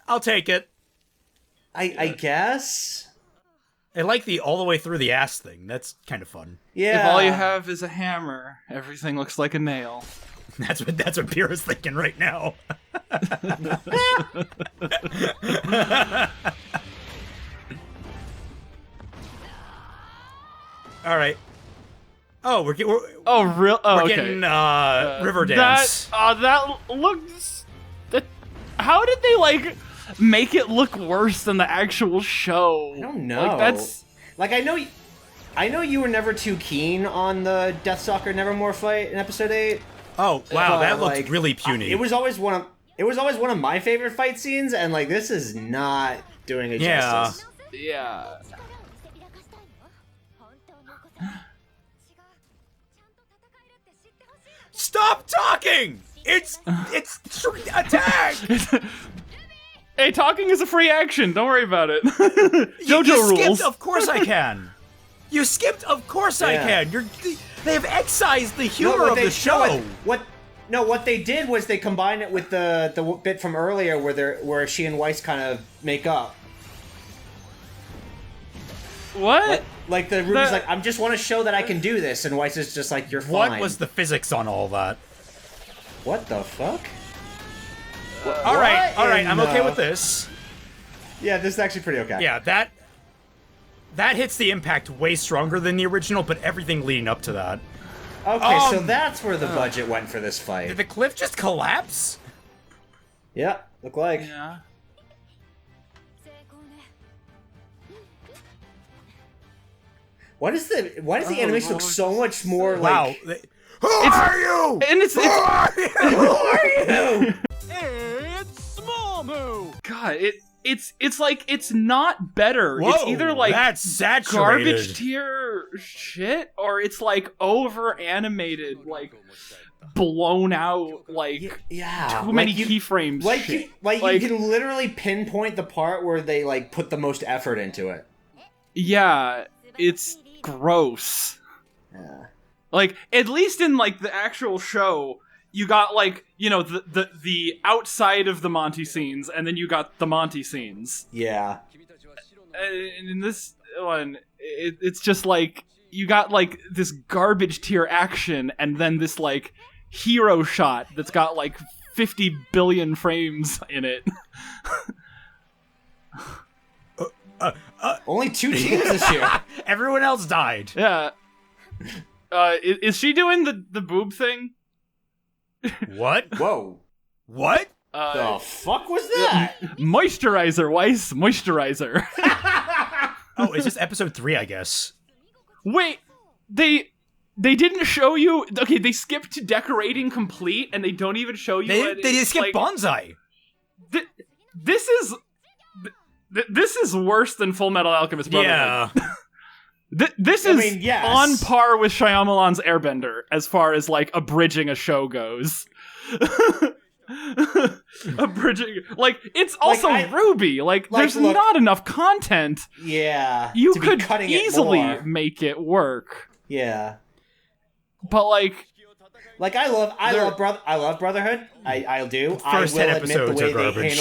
I'll take it. I guess. I like the all the way through the ass thing. That's kind of fun. Yeah. If all you have is a hammer, everything looks like a nail. That's what Pyrrha's thinking right now. All right. Oh, we're Oh, real? Oh, we're okay. getting river dance. That looks. How did they like make it look worse than the actual show? I don't know. Like that's. Like I know you were never too keen on the Deathstalker Nevermore fight in episode 8. Oh wow, but, that looked like, really puny. It was always one of my favorite fight scenes, and like this is not doing it Yeah. justice. Yeah. Stop talking! It's attack. Hey, talking is a free action. Don't worry about it. JoJo you rules. Skipped, of course I can. You skipped. Of course I Yeah. can. They have excised the humor of the show. What they did was they combined it with the bit from earlier where she and Weiss kind of make up. What? Like the Ruby's like, I just want to show that I can do this, and Weiss is just like, you're fine. What was the physics on all that? What the fuck? All right, in I'm okay the- with this. Yeah, this is actually pretty okay. Yeah, that hits the impact way stronger than the original, but everything leading up to that. Okay, so that's where the budget went for this Did fight. the cliff just collapse? Yeah, look like. Yeah. Why does the animation look so much more Wow. like Who are you? And it's Who are you? Who are you? It's Small Moo! God, it's like it's not better. Whoa, it's either like that's saturated. garbage tier shit, or it's like over animated, like blown out, like too many keyframes. You can literally pinpoint the part where they like put the most effort into it. Yeah, it's gross. Yeah. Like, at least in like the actual show, you got like, you know, the outside of the Monty scenes, and then you got the Monty scenes. Yeah. And in this one, it's just like you got like this garbage tier action, and then this like hero shot that's got like 50 billion frames in it. Only 2 teams this year. Everyone else died. Yeah. Is she doing the boob thing? What? Whoa. What? The fuck was that? Moisturizer, Weiss. Moisturizer. Oh, is this episode 3, I guess? Wait, they didn't show you... Okay, they skipped decorating complete, and they don't even show you... They skipped bonsai. This is worse than Full Metal Alchemist Brotherhood. Yeah. This is yes. on par with Shyamalan's Airbender as far as like abridging a show goes. Abridging, like, it's also RWBY. Like there's not enough content. Yeah, you could easily make it work. Yeah, but like I love Brotherhood. I do. First 10 episodes are garbage.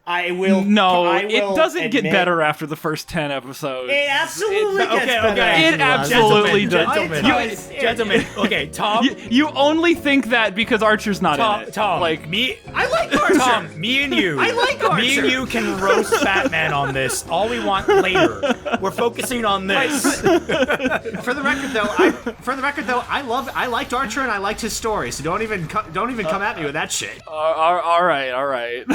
It doesn't get better after the first 10 episodes. It absolutely gets better. It absolutely does. Gentlemen. Okay, Tom. You only think that because Archer's not in it. Tom, like me. I like Archer. Tom, me and you. I like Archer. Me and you can roast Fatman on this all we want later. We're focusing on this. For the record though, I liked Archer and I liked his story. So don't even come at me with that shit. All right.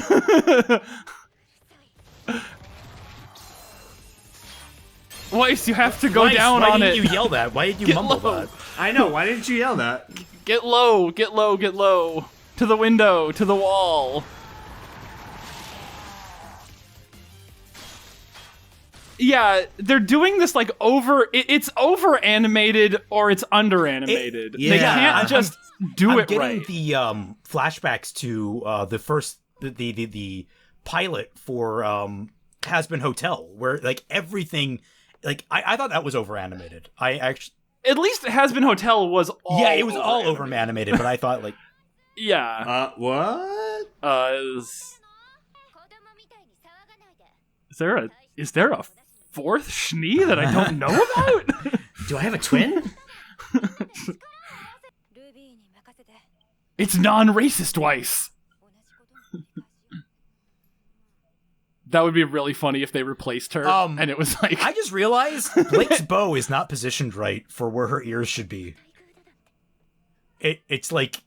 Weiss, you have to go down on it. Why didn't you yell that? Why did you mumble that? I know, why didn't you yell that? Get low. To the window, to the wall. Yeah, they're doing this like it's over animated or it's under animated. They can't just do it right. I'm getting the flashbacks to the pilot for Has Been Hotel, where like everything, like I thought that was over animated. At least Has Been Hotel was all it was all over animated, but I thought like what? Is there a fourth Schnee that I don't know about? Do I have a twin? It's non-racist, Weiss. That would be really funny if they replaced her, and it was like... I just realized Blake's bow is not positioned right for where her ears should be. It's like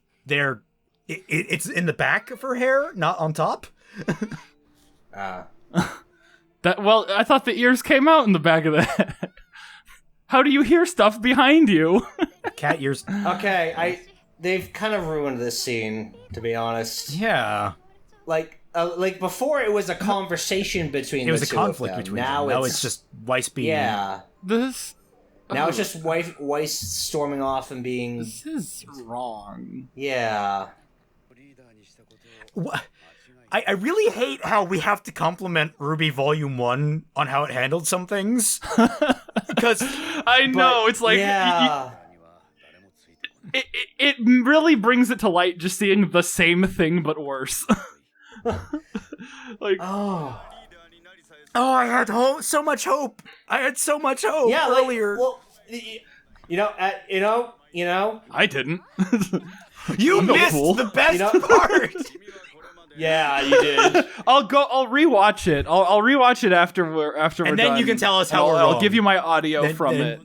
it's in the back of her hair, not on top. Well, I thought the ears came out in the back of the head. How do you hear stuff behind you? Cat ears. Okay, they've kind of ruined this scene, to be honest. Yeah. Like before, it was a conversation between. It was the a two conflict of them. between them. Now it's just Weiss being. Yeah. Now it's just Weiss storming off and being. This is wrong. Yeah. What? I really hate how we have to compliment RWBY Volume 1 on how it handled some things. Because I know, it's like... Yeah. It really brings it to light just seeing the same thing but worse. Like... Oh, I had so much hope. I had so much hope earlier. You know. I didn't. You missed the best part. Yeah, you did. I'll rewatch it. I'll rewatch it after we're and then done. You can tell us how we're wrong. I'll give you my audio from it.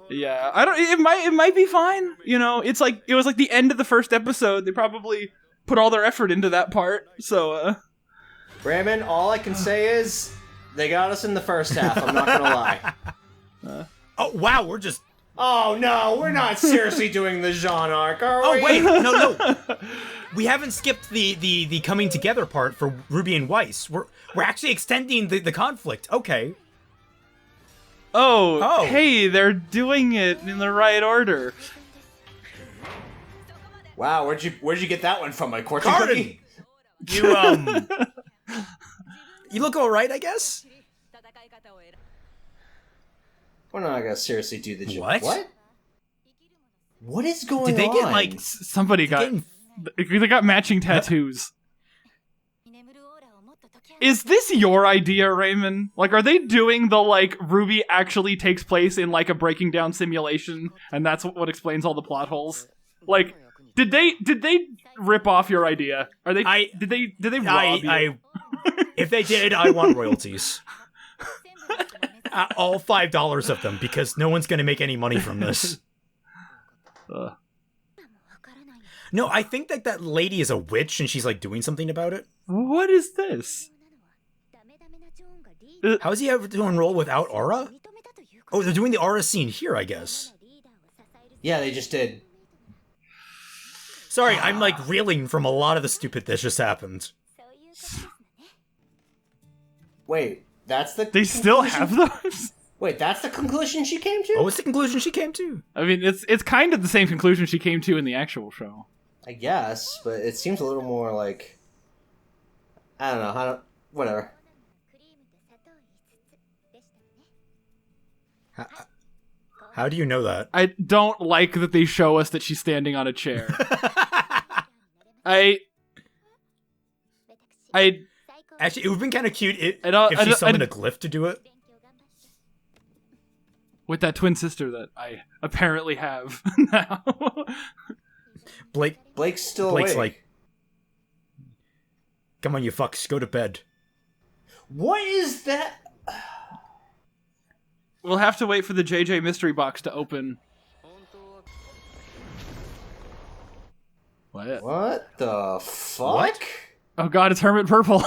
Yeah, I don't. It might be fine. You know, it was like the end of the first episode. They probably put all their effort into that part. So, Raymond, all I can say is they got us in the first half. I'm not gonna lie. Oh wow, we're just Oh no, we're not seriously doing the Jean arc, are we? Oh wait, no. We haven't skipped the coming together part for Ruby and Weiss. We're actually extending the conflict. Okay. Oh, hey, they're doing it in the right order. Wow, where'd you get that one from? My fortune Carden! cookie? You look all right, I guess. We're not gonna seriously do the What? What? What is going on? Did they get like Somebody they got matching tattoos. Is this your idea, Raymond? Like, are they doing the, like, Ruby actually takes place in, like, a breaking down simulation, and that's what explains all the plot holes? Like, did they rip off your idea? Did they rob you? If they did, I want royalties. All $5 of them, because no one's gonna make any money from this. No, I think that lady is a witch, and she's, like, doing something about it. What is this? How is he able to enroll without aura? Oh, they're doing the aura scene here, I guess. Yeah, they just did. Sorry, I'm, like, reeling from a lot of the stupid that just happened. Wait, that's the They still have those? Wait, that's the conclusion she came to? What was the conclusion she came to? I mean, it's kind of the same conclusion she came to in the actual show. I guess, but it seems a little more like... I don't know, whatever. How do you know that? I don't like that they show us that she's standing on a chair. Actually, it would've been kind of cute if she I summoned a glyph to do it. With that twin sister that I apparently have now. Blake's still Blake's awake. like, come on, you fucks, go to bed. What is that? We'll have to wait for the JJ mystery box to open. What the fuck? What? Oh god, it's Hermit Purple.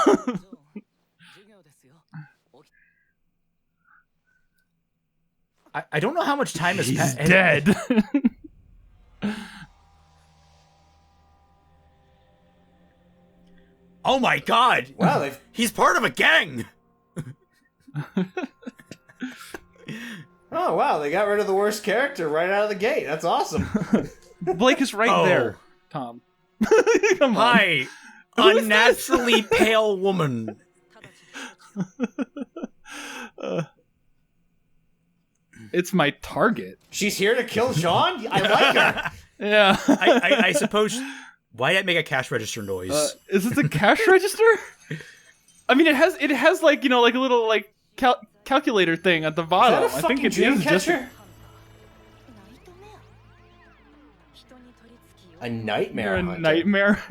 I don't know how much time has passed. He's dead. Oh my god! Wow, he's part of a gang! Oh wow, they got rid of the worst character right out of the gate. That's awesome. Blake is right there, Tom. Come on. Hi, unnaturally pale woman. It's my target. She's here to kill Jean? I like her. Yeah. I suppose. Why did I make a cash register noise? Is this a cash register? I mean, it has like, you know, like a little like calculator thing at the bottom. Is that a I think it fucking is just a nightmare. a hunter. nightmare.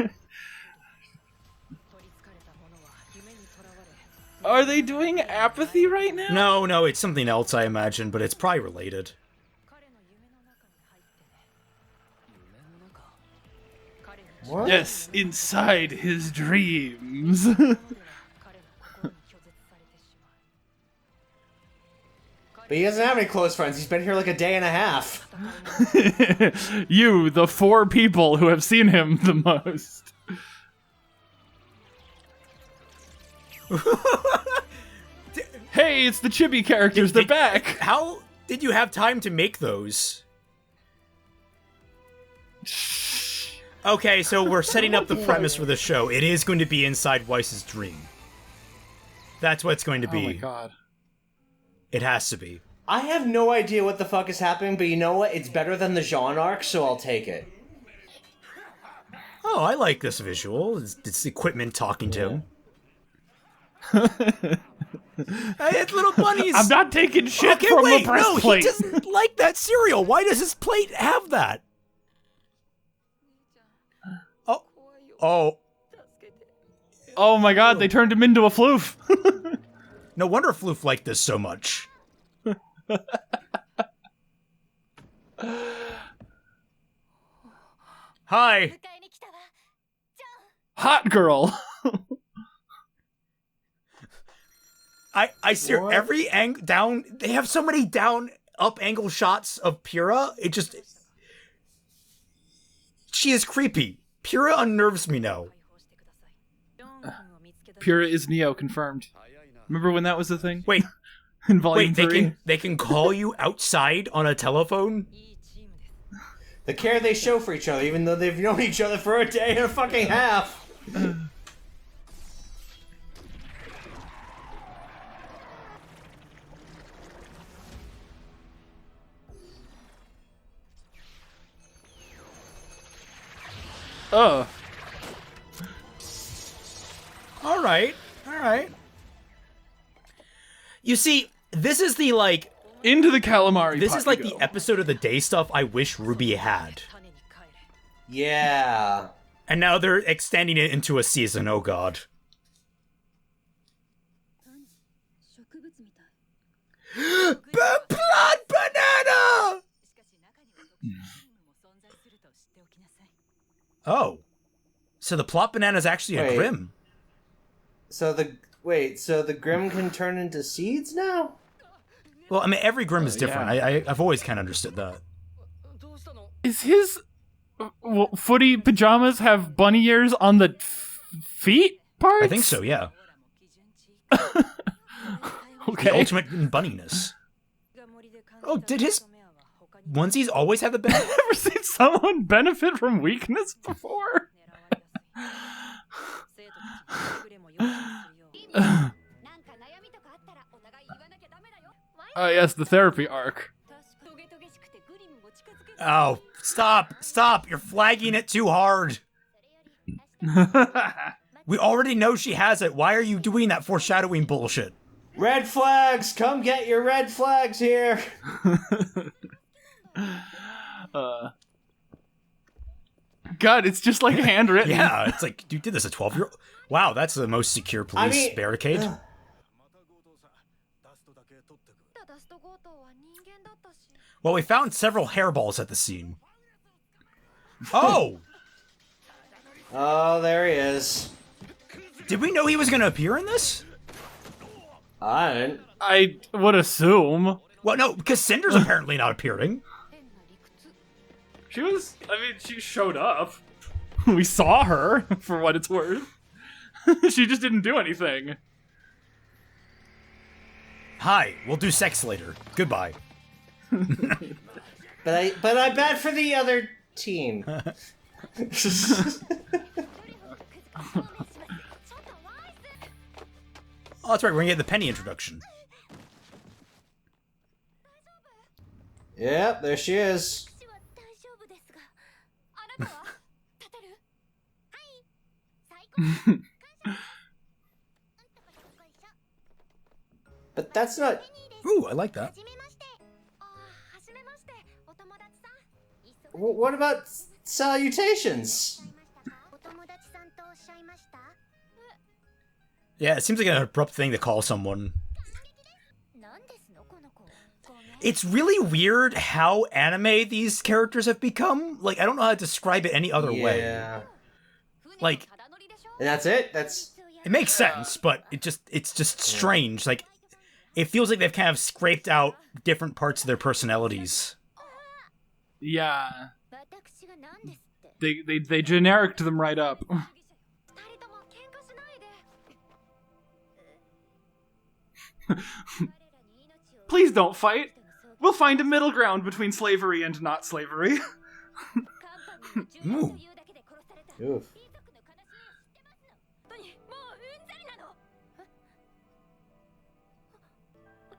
Are they doing apathy right now? No, it's something else, I imagine, but it's probably related. What? Yes, inside his dreams. But he doesn't have any close friends. He's been here like a day and a half. You, the 4 people who have seen him the most. Hey, it's the chibi characters. They're back. How did you have time to make those? Okay, so we're setting up the premise for the show. It is going to be inside Weiss's dream. That's what it's going to be. Oh my god. It has to be. I have no idea what the fuck is happening, but you know what? It's better than the Jean arc, so I'll take it. Oh, I like this visual. It's equipment talking to him. Hey, it's little bunnies. I'm not taking shit Okay, from wait, the no, breastplate. he doesn't like that cereal. Why does his plate have that? Oh. Oh my god, they turned him into a floof. No wonder Floof liked this so much. Hi. Hot girl. I see every angle down. They have so many down up angle shots of Pyrrha, she is creepy. Pyrrha unnerves me now. Pyrrha is Neo, confirmed. Remember when that was the thing? Wait. In Volume 3? They can call you outside on a telephone? The care they show for each other, even though they've known each other for a day and a fucking half. Oh. All right. You see, this is the, like... Into the calamari. This is like the episode of the day stuff I wish RWBY had. Yeah. And now they're extending it into a season, oh god. Blood banana! Oh. So the plot banana is actually a Grim. So the Grim can turn into seeds now? Well, I mean, every Grim is different. Yeah. I've always kind of understood that. Is his footy pajamas have bunny ears on the feet parts? I think so, yeah. Okay. The ultimate bunniness. Oh, did his onesies always have the benefit? I've never seen someone benefit from weakness before. Oh yes, the therapy arc. Oh, stop! You're flagging it too hard. We already know she has it. Why are you doing that foreshadowing bullshit? Red flags! Come get your red flags here! God, it's just like handwritten. Yeah, it's like, you did this a 12-year-old? Wow, that's the most secure police barricade. Well, we found several hairballs at the scene. Oh! Oh, there he is. Did we know he was going to appear in this? I didn't. I would assume. Well, no, because Cinder's apparently not appearing. She showed up. We saw her, for what it's worth. She just didn't do anything. Hi, we'll do sex later. Goodbye. But I bet for the other team. Oh, that's right, we're gonna get the Penny introduction. Yep, there she is. But that's not... Ooh, I like that. What about salutations? Yeah, it seems like an abrupt thing to call someone. It's really weird how anime these characters have become. Like, I don't know how to describe it any other way. Yeah. Like... And that's it? It makes sense, but it's just strange. Like, it feels like they've kind of scraped out different parts of their personalities. Yeah. They genericked them right up. Please don't fight. We'll find a middle ground between slavery and not slavery. Ooh. Oof.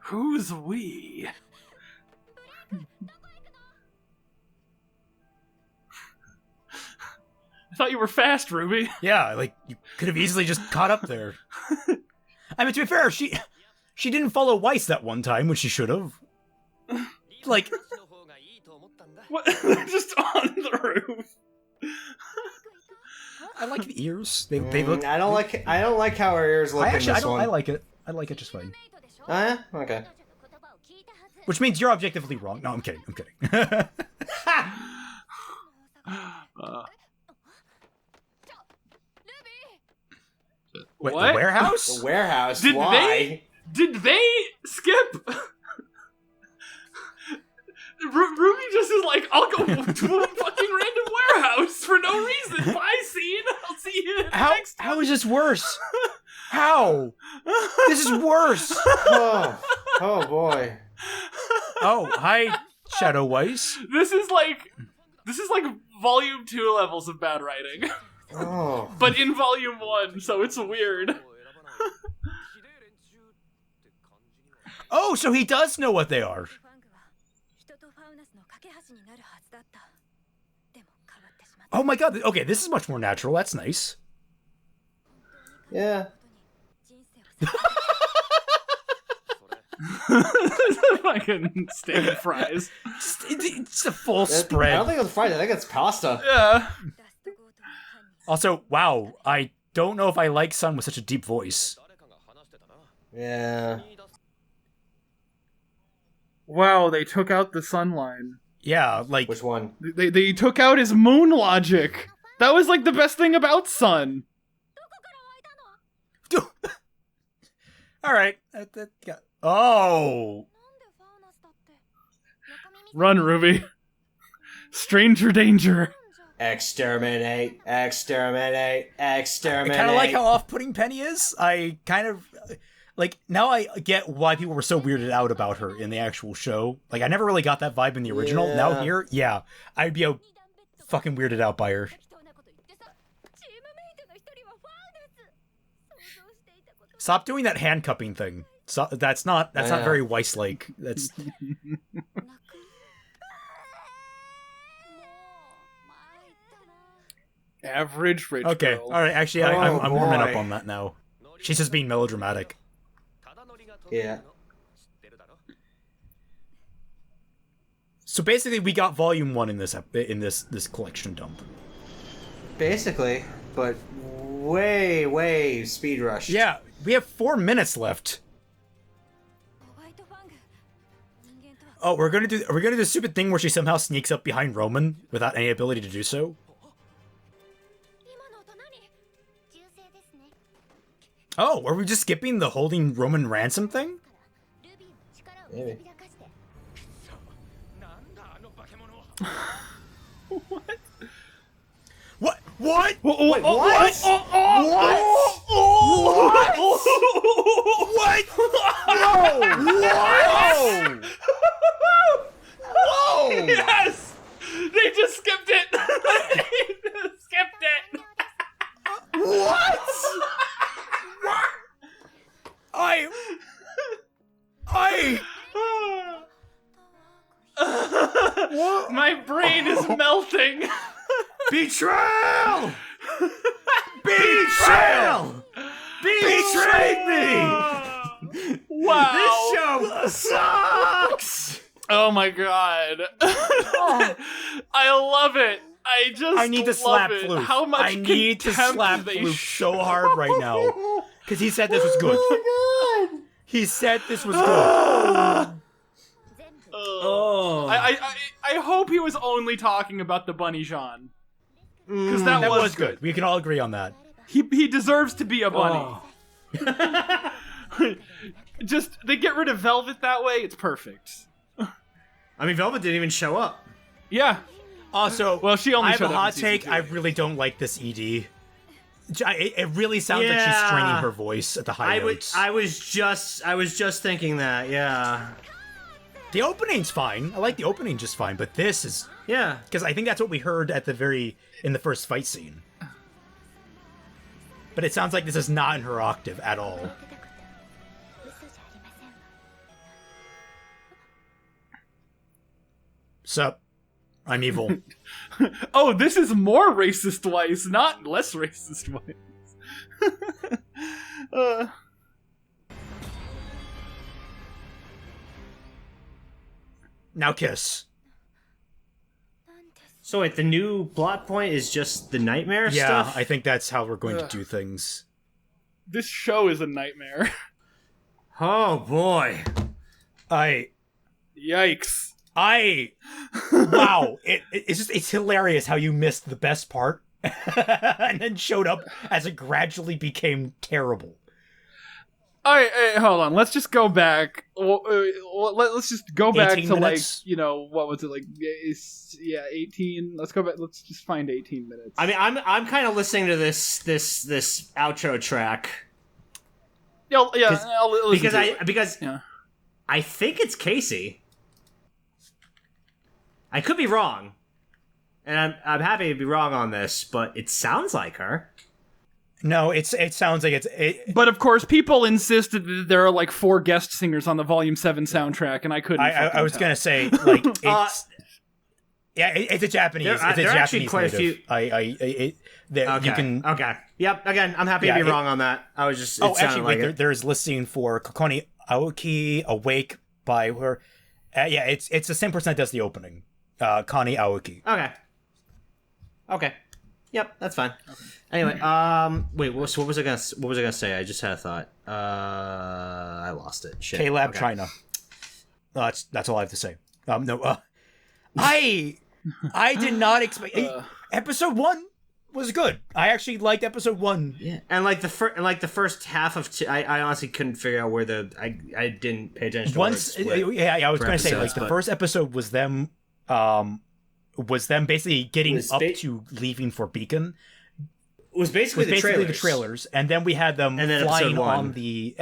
Who's we? I thought you were fast, RWBY. Yeah, like, you could have easily just caught up there. I mean, to be fair, she didn't follow Weiss that one time, which she should have. Like... What? Just on the roof. I like the ears. They look... I don't like how her ears look in this one. I like it. I like it just fine. Oh, yeah? Okay. Which means you're objectively wrong. No, I'm kidding. Wait, What? the warehouse? The warehouse? Did Why? Did they skip? Ruby just is like, I'll go to a fucking random warehouse for no reason. Bye, scene. I'll see you next time. How is this worse? How? This is worse. Oh boy. Oh, hi, Shadow Weiss. This is like volume 2 levels of bad writing. Oh. But in volume 1, so it's weird. Oh, so he does know what they are. Oh my god, okay, this is much more natural. That's nice. Yeah. Fucking standard fries. It's a full I spread. don't think it's fried. I think it's pasta. Yeah. Also, wow, I don't know if I like Sun with such a deep voice. Yeah. Wow, they took out the sun line. Yeah, like... Which one? They took out his moon logic. That was like the best thing about Sun. Alright. Oh! Run, Ruby. Stranger danger. Exterminate, exterminate, exterminate. I kind of like how off-putting Penny is. I kind of... Like, now I get why people were so weirded out about her in the actual show. Like, I never really got that vibe in the original. Yeah. Now here, yeah. I'd be fucking weirded out by her. Stop doing that handcuffing thing. So, that's not very Weiss-like. That's... Average rich Okay, girl. alright, actually, Oh, I'm warming up boy. on that now. She's just being melodramatic. Yeah. So basically, we got volume 1 in this collection dump. Basically, but way speed rushed. Yeah, we have 4 minutes left. Oh, are we gonna do the stupid thing where she somehow sneaks up behind Roman without any ability to do so? Oh, are we just skipping the holding Roman ransom thing? Maybe. What? What? Wait, what? What? What? Whoa! Whoa! Yes! They just skipped it! They just skipped it! What? My brain is melting! Betrayal! Betrayal! Betrayed me! Wow! This show sucks! Oh my god. I love it. I need to love slap it. Floof. How much I need to contempt slap they Floof so hard right now. Because he said this was good. Oh my god! He said this was good. Oh. I hope he was only talking about the Bunny Jean. Because that was good. We can all agree on that. He deserves to be a bunny. Just, they get rid of Velvet that way, it's perfect. I mean, Velvet didn't even show up. Yeah. Also, Well, she only I have showed a up in hot season take. 2. I really don't like this ED. It really sounds like she's Yeah. straining her voice at the high notes. I was just thinking that. Yeah. The opening's fine. I like the opening just fine, but this is... Yeah. Because I think that's what we heard in the first fight scene. But it sounds like this is not in her octave at all. Sup? I'm evil. Oh, this is more racist Weiss, not less racist Weiss. Now kiss. So wait, the new plot point is just the nightmare Yeah, stuff? I think that's how we're going to do things. This show is a nightmare. Oh boy. Yikes. Wow, it's hilarious how you missed the best part and then showed up as it gradually became terrible. All right, hold on. Let's just go back. Let's just go back to minutes? like, what was it like? Yeah, 18. Let's go back. Let's just find 18 minutes. I mean, I'm kind of listening to this outro track. Yeah, I'll listen because I think it's Casey. I could be wrong, and I'm happy to be wrong on this, but it sounds like her. No, it sounds like it's. But of course, people insisted that there are like 4 guest singers on the Volume 7 soundtrack, and I couldn't. I was gonna say like it's. It's a Japanese. It's a Japanese actually quite native. a few. You can. Okay. Yep. Again, I'm happy to be wrong on that. I was just. There's listing for Kokoni Aoki "Awake" by her. It's the same person that does the opening. Connie Aoki. Okay. Yep, that's fine. Okay. Anyway, wait. So what was I gonna say? I just had a thought. I lost it. Shit. K-Lab China. That's all I have to say. No. I did not expect. Episode 1 was good. I actually liked episode 1. Yeah, and like the first half of I honestly couldn't figure out where I didn't pay attention. Once, I was going to say like the first episode was them. Was them basically getting up to leaving for Beacon. It was basically the trailers, and then we had them flying on the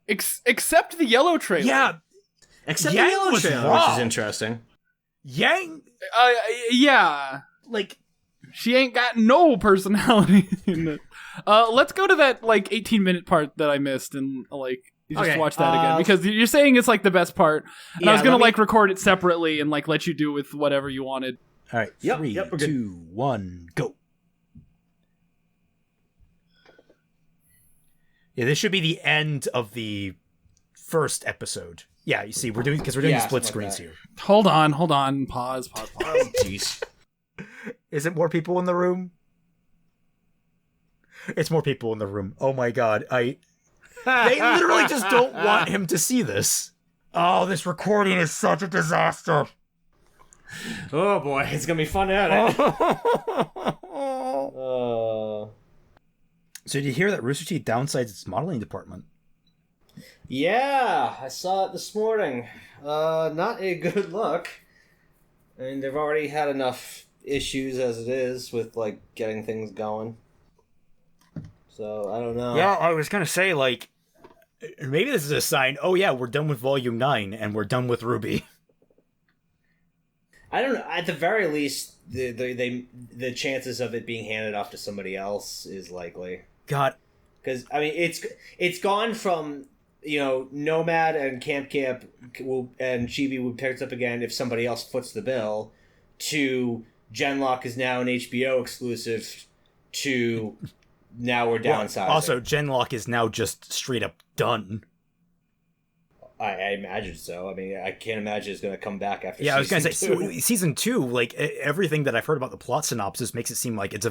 except the yellow trailer. Yeah, except Yang the yellow trailer, which is interesting. Yang, yeah, like she ain't got no personality in it. Let's go to that like 18-minute part that I missed, and like. You just watch that again, because you're saying it's like the best part. And I was gonna like record it separately and like let you do with whatever you wanted. All right, 3, 2, 1, go. Yeah, this should be the end of the first episode. Yeah, you see, we're doing split screens here. Hold on, pause. Jeez, is it more people in the room? It's more people in the room. Oh my god, They literally just don't want him to see this. Oh, this recording is such a disaster. Oh boy, it's gonna be fun to edit. So did you hear that Rooster Teeth downsized its modeling department? Yeah, I saw it this morning. Not a good look. I mean, they've already had enough issues as it is with like getting things going. So, I don't know. Yeah, I was going to say, like, maybe this is a sign, oh yeah, we're done with Volume 9, and we're done with RWBY. I don't know. At the very least, the chances of it being handed off to somebody else is likely. God. Because, I mean, it's gone from, Nomad and Camp and Chibi would pick it up again if somebody else foots the bill, to Genlock is now an HBO exclusive, to... Now we're downsizing. Also, Genlock is now just straight up done. I imagine so. I mean, I can't imagine it's going to come back after season 2. I was going to say, season 2, like, everything that I've heard about the plot synopsis makes it seem like it's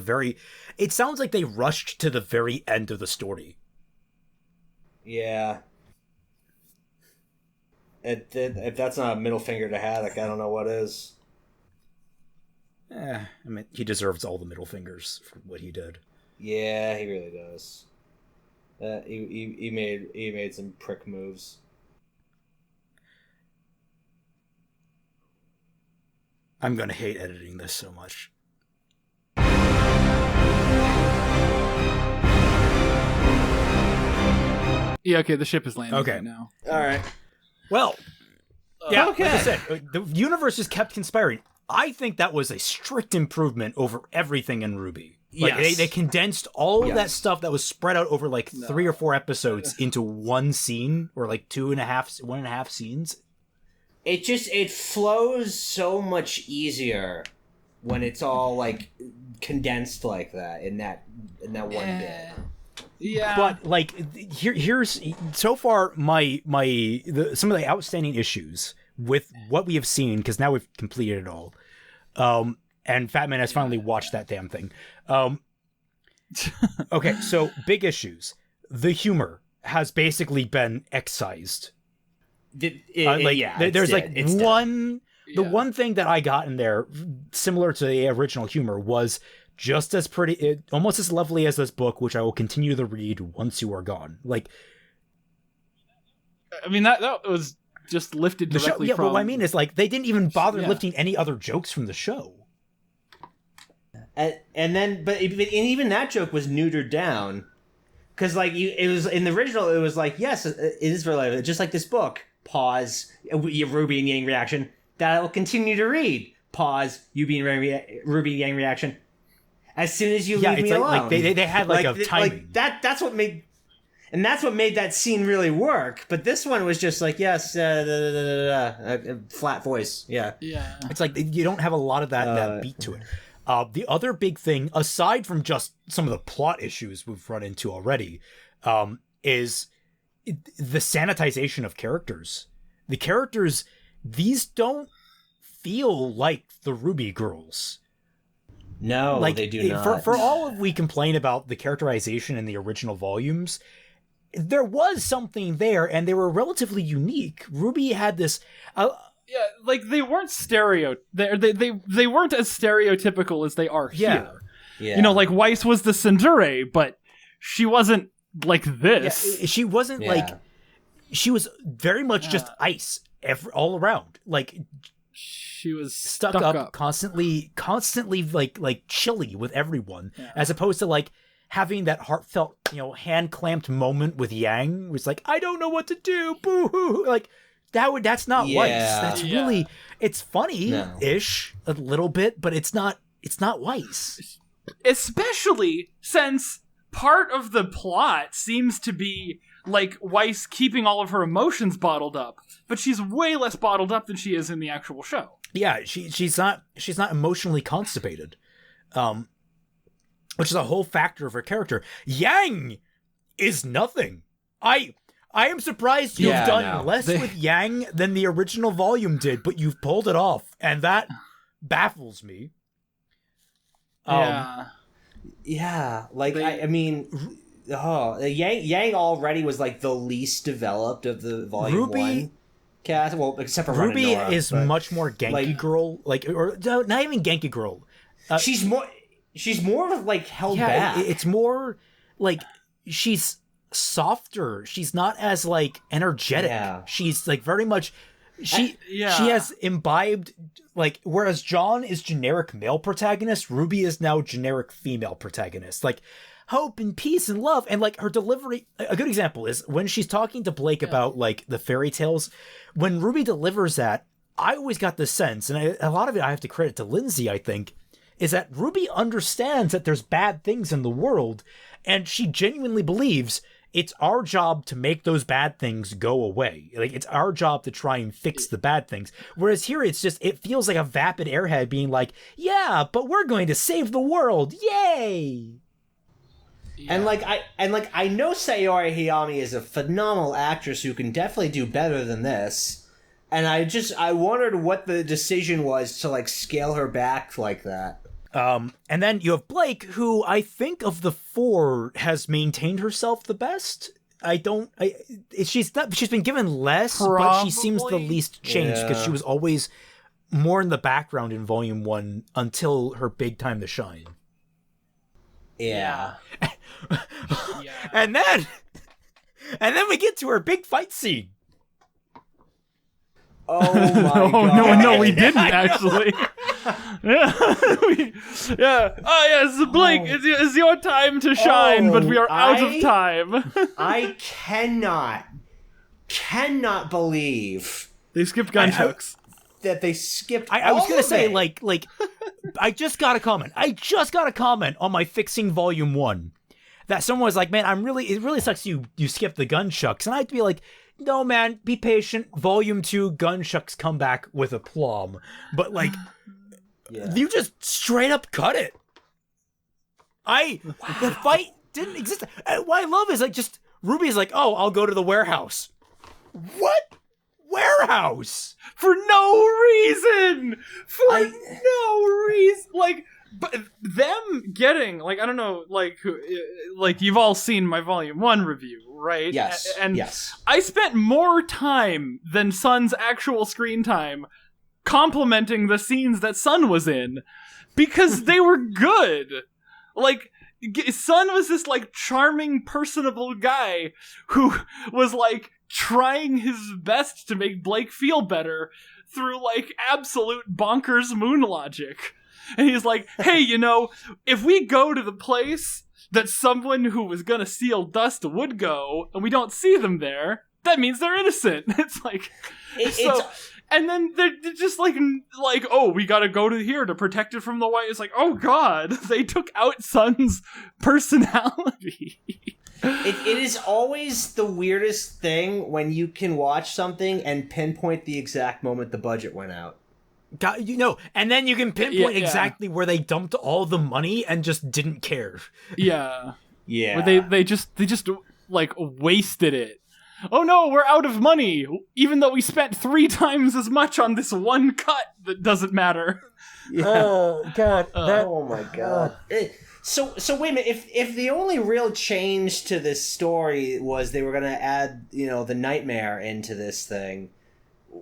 it sounds like they rushed to the very end of the story. Yeah. If that's not a middle finger to Haddock, I don't know what is. I mean, he deserves all the middle fingers for what he did. Yeah, he really does. He made some prick moves. I'm gonna hate editing this so much. Yeah, okay, the ship is landing right now. All right. Well, like I said, the universe just kept conspiring. I think that was a strict improvement over everything in RWBY. Like, they condensed all of that stuff that was spread out over like 3 or 4 episodes into one scene, or like 1.5 scenes. It flows so much easier when it's all like condensed like that in that one bit. Yeah, but like here's so far some of the outstanding issues with what we have seen, because now we've completed it all. And Fatman has finally watched that damn thing. Okay, so big issues. The humor has basically been excised. There's one thing that I got in there, similar to the original humor, was just as pretty, almost as lovely as this book, which I will continue to read once you are gone. Like, I mean, that was just lifted directly from... but what I mean is, like, they didn't even bother lifting any other jokes from the show. And even that joke was neutered down. Because, like, it was in the original, it was like, yes, it is related. Just like this book. Pause. Ruby and Yang reaction. That will continue to read. Pause. Ruby and Yang reaction. As soon as you leave me alone. Like they had like a timing. Like that's what made that scene really work. But this one was just like, yes, flat voice. Yeah. It's like you don't have a lot of that beat to it. The other big thing, aside from just some of the plot issues we've run into already, is the sanitization of characters. The characters, these don't feel like the RWBY girls. No, like, they do not. For all of we complain about the characterization in the original volumes, there was something there, and they were relatively unique. RWBY had this... like they weren't they weren't as stereotypical as they are here. Yeah. You know, like Weiss was the Tsundere, but she wasn't like this. Yeah, she wasn't like... She was very much just ice all around. Like... She was stuck up, constantly like chilly with everyone, as opposed to like having that heartfelt, hand clamped moment with Yang, was like, I don't know what to do, boo hoo. Like that's not Weiss. That's really, it's funny-ish a little bit, but it's not Weiss. Especially since part of the plot seems to be like Weiss keeping all of her emotions bottled up, but she's way less bottled up than she is in the actual show. Yeah, she's not emotionally constipated, which is a whole factor of her character. Yang is nothing. I am surprised you've done less with Yang than the original volume did, but you've pulled it off, and that baffles me. Like Yang already was like the least developed of the volume one cast. Well, except for RWBY Nora, is much more Genki girl, or not even Genki girl. She's more of like held back. It's more like she's softer. She's not as like energetic. Yeah. She's like very much. She has imbibed, like, whereas John is generic male protagonist, RWBY is now generic female protagonist. Like, hope and peace and love, and like her delivery. A good example is when she's talking to Blake about like the fairy tales. When RWBY delivers that, I always got the sense, and a lot of it I have to credit to Lindsay, I think, is that RWBY understands that there's bad things in the world, and she genuinely believes it's our job to make those bad things go away. Like, it's our job to try and fix the bad things. Whereas here, it feels like a vapid airhead being like, yeah, but we're going to save the world. Yay! Yeah. And I know Sayori Hayami is a phenomenal actress who can definitely do better than this. And I wondered what the decision was to like scale her back like that. And then you have Blake, who I think of the four has maintained herself the best. She's been given less, but she seems the least changed because she was always more in the background in Volume 1 until her big time to shine. Yeah. And then we get to her big fight scene. Oh my god. No, we didn't actually. Oh yes, Blake, it's your time to shine, but we are out of time. I cannot believe they skipped gunchucks. That they skipped. I was gonna say like I just got a comment on my fixing Volume 1 that someone was like, man, it really sucks you skipped the gunchucks, and I'd be like, no man, be patient. Volume 2 gunchucks come back with aplomb, but like. Yeah. You just straight up cut it. The fight didn't exist. What I love is like just RWBY's like, oh, I'll go to the warehouse. What? Warehouse? For no reason. No reason. Like, but them getting like, I don't know, like you've all seen my Volume 1 review, right? Yes. And yes. I spent more time than Sun's actual screen time complimenting the scenes that Sun was in because they were good. Like, Sun was this like charming, personable guy who was like trying his best to make Blake feel better through, like, absolute bonkers moon logic. And he's like, hey, you know, if we go to the place that someone who was gonna steal dust would go, and we don't see them there, that means they're innocent. It's like... And then they're just like, oh, we gotta go to here to protect it from the white. It's like, oh god, they took out Sun's personality. It is always the weirdest thing when you can watch something and pinpoint the exact moment the budget went out. God, you know, and then you can pinpoint exactly where they dumped all the money and just didn't care. Yeah. Yeah. Where they just like wasted it. Oh no, we're out of money, even though we spent 3 times as much on this one cut that doesn't matter. Yeah. Oh god. Oh my god. So wait a minute. If the only real change to this story was they were going to add, you know, the nightmare into this thing,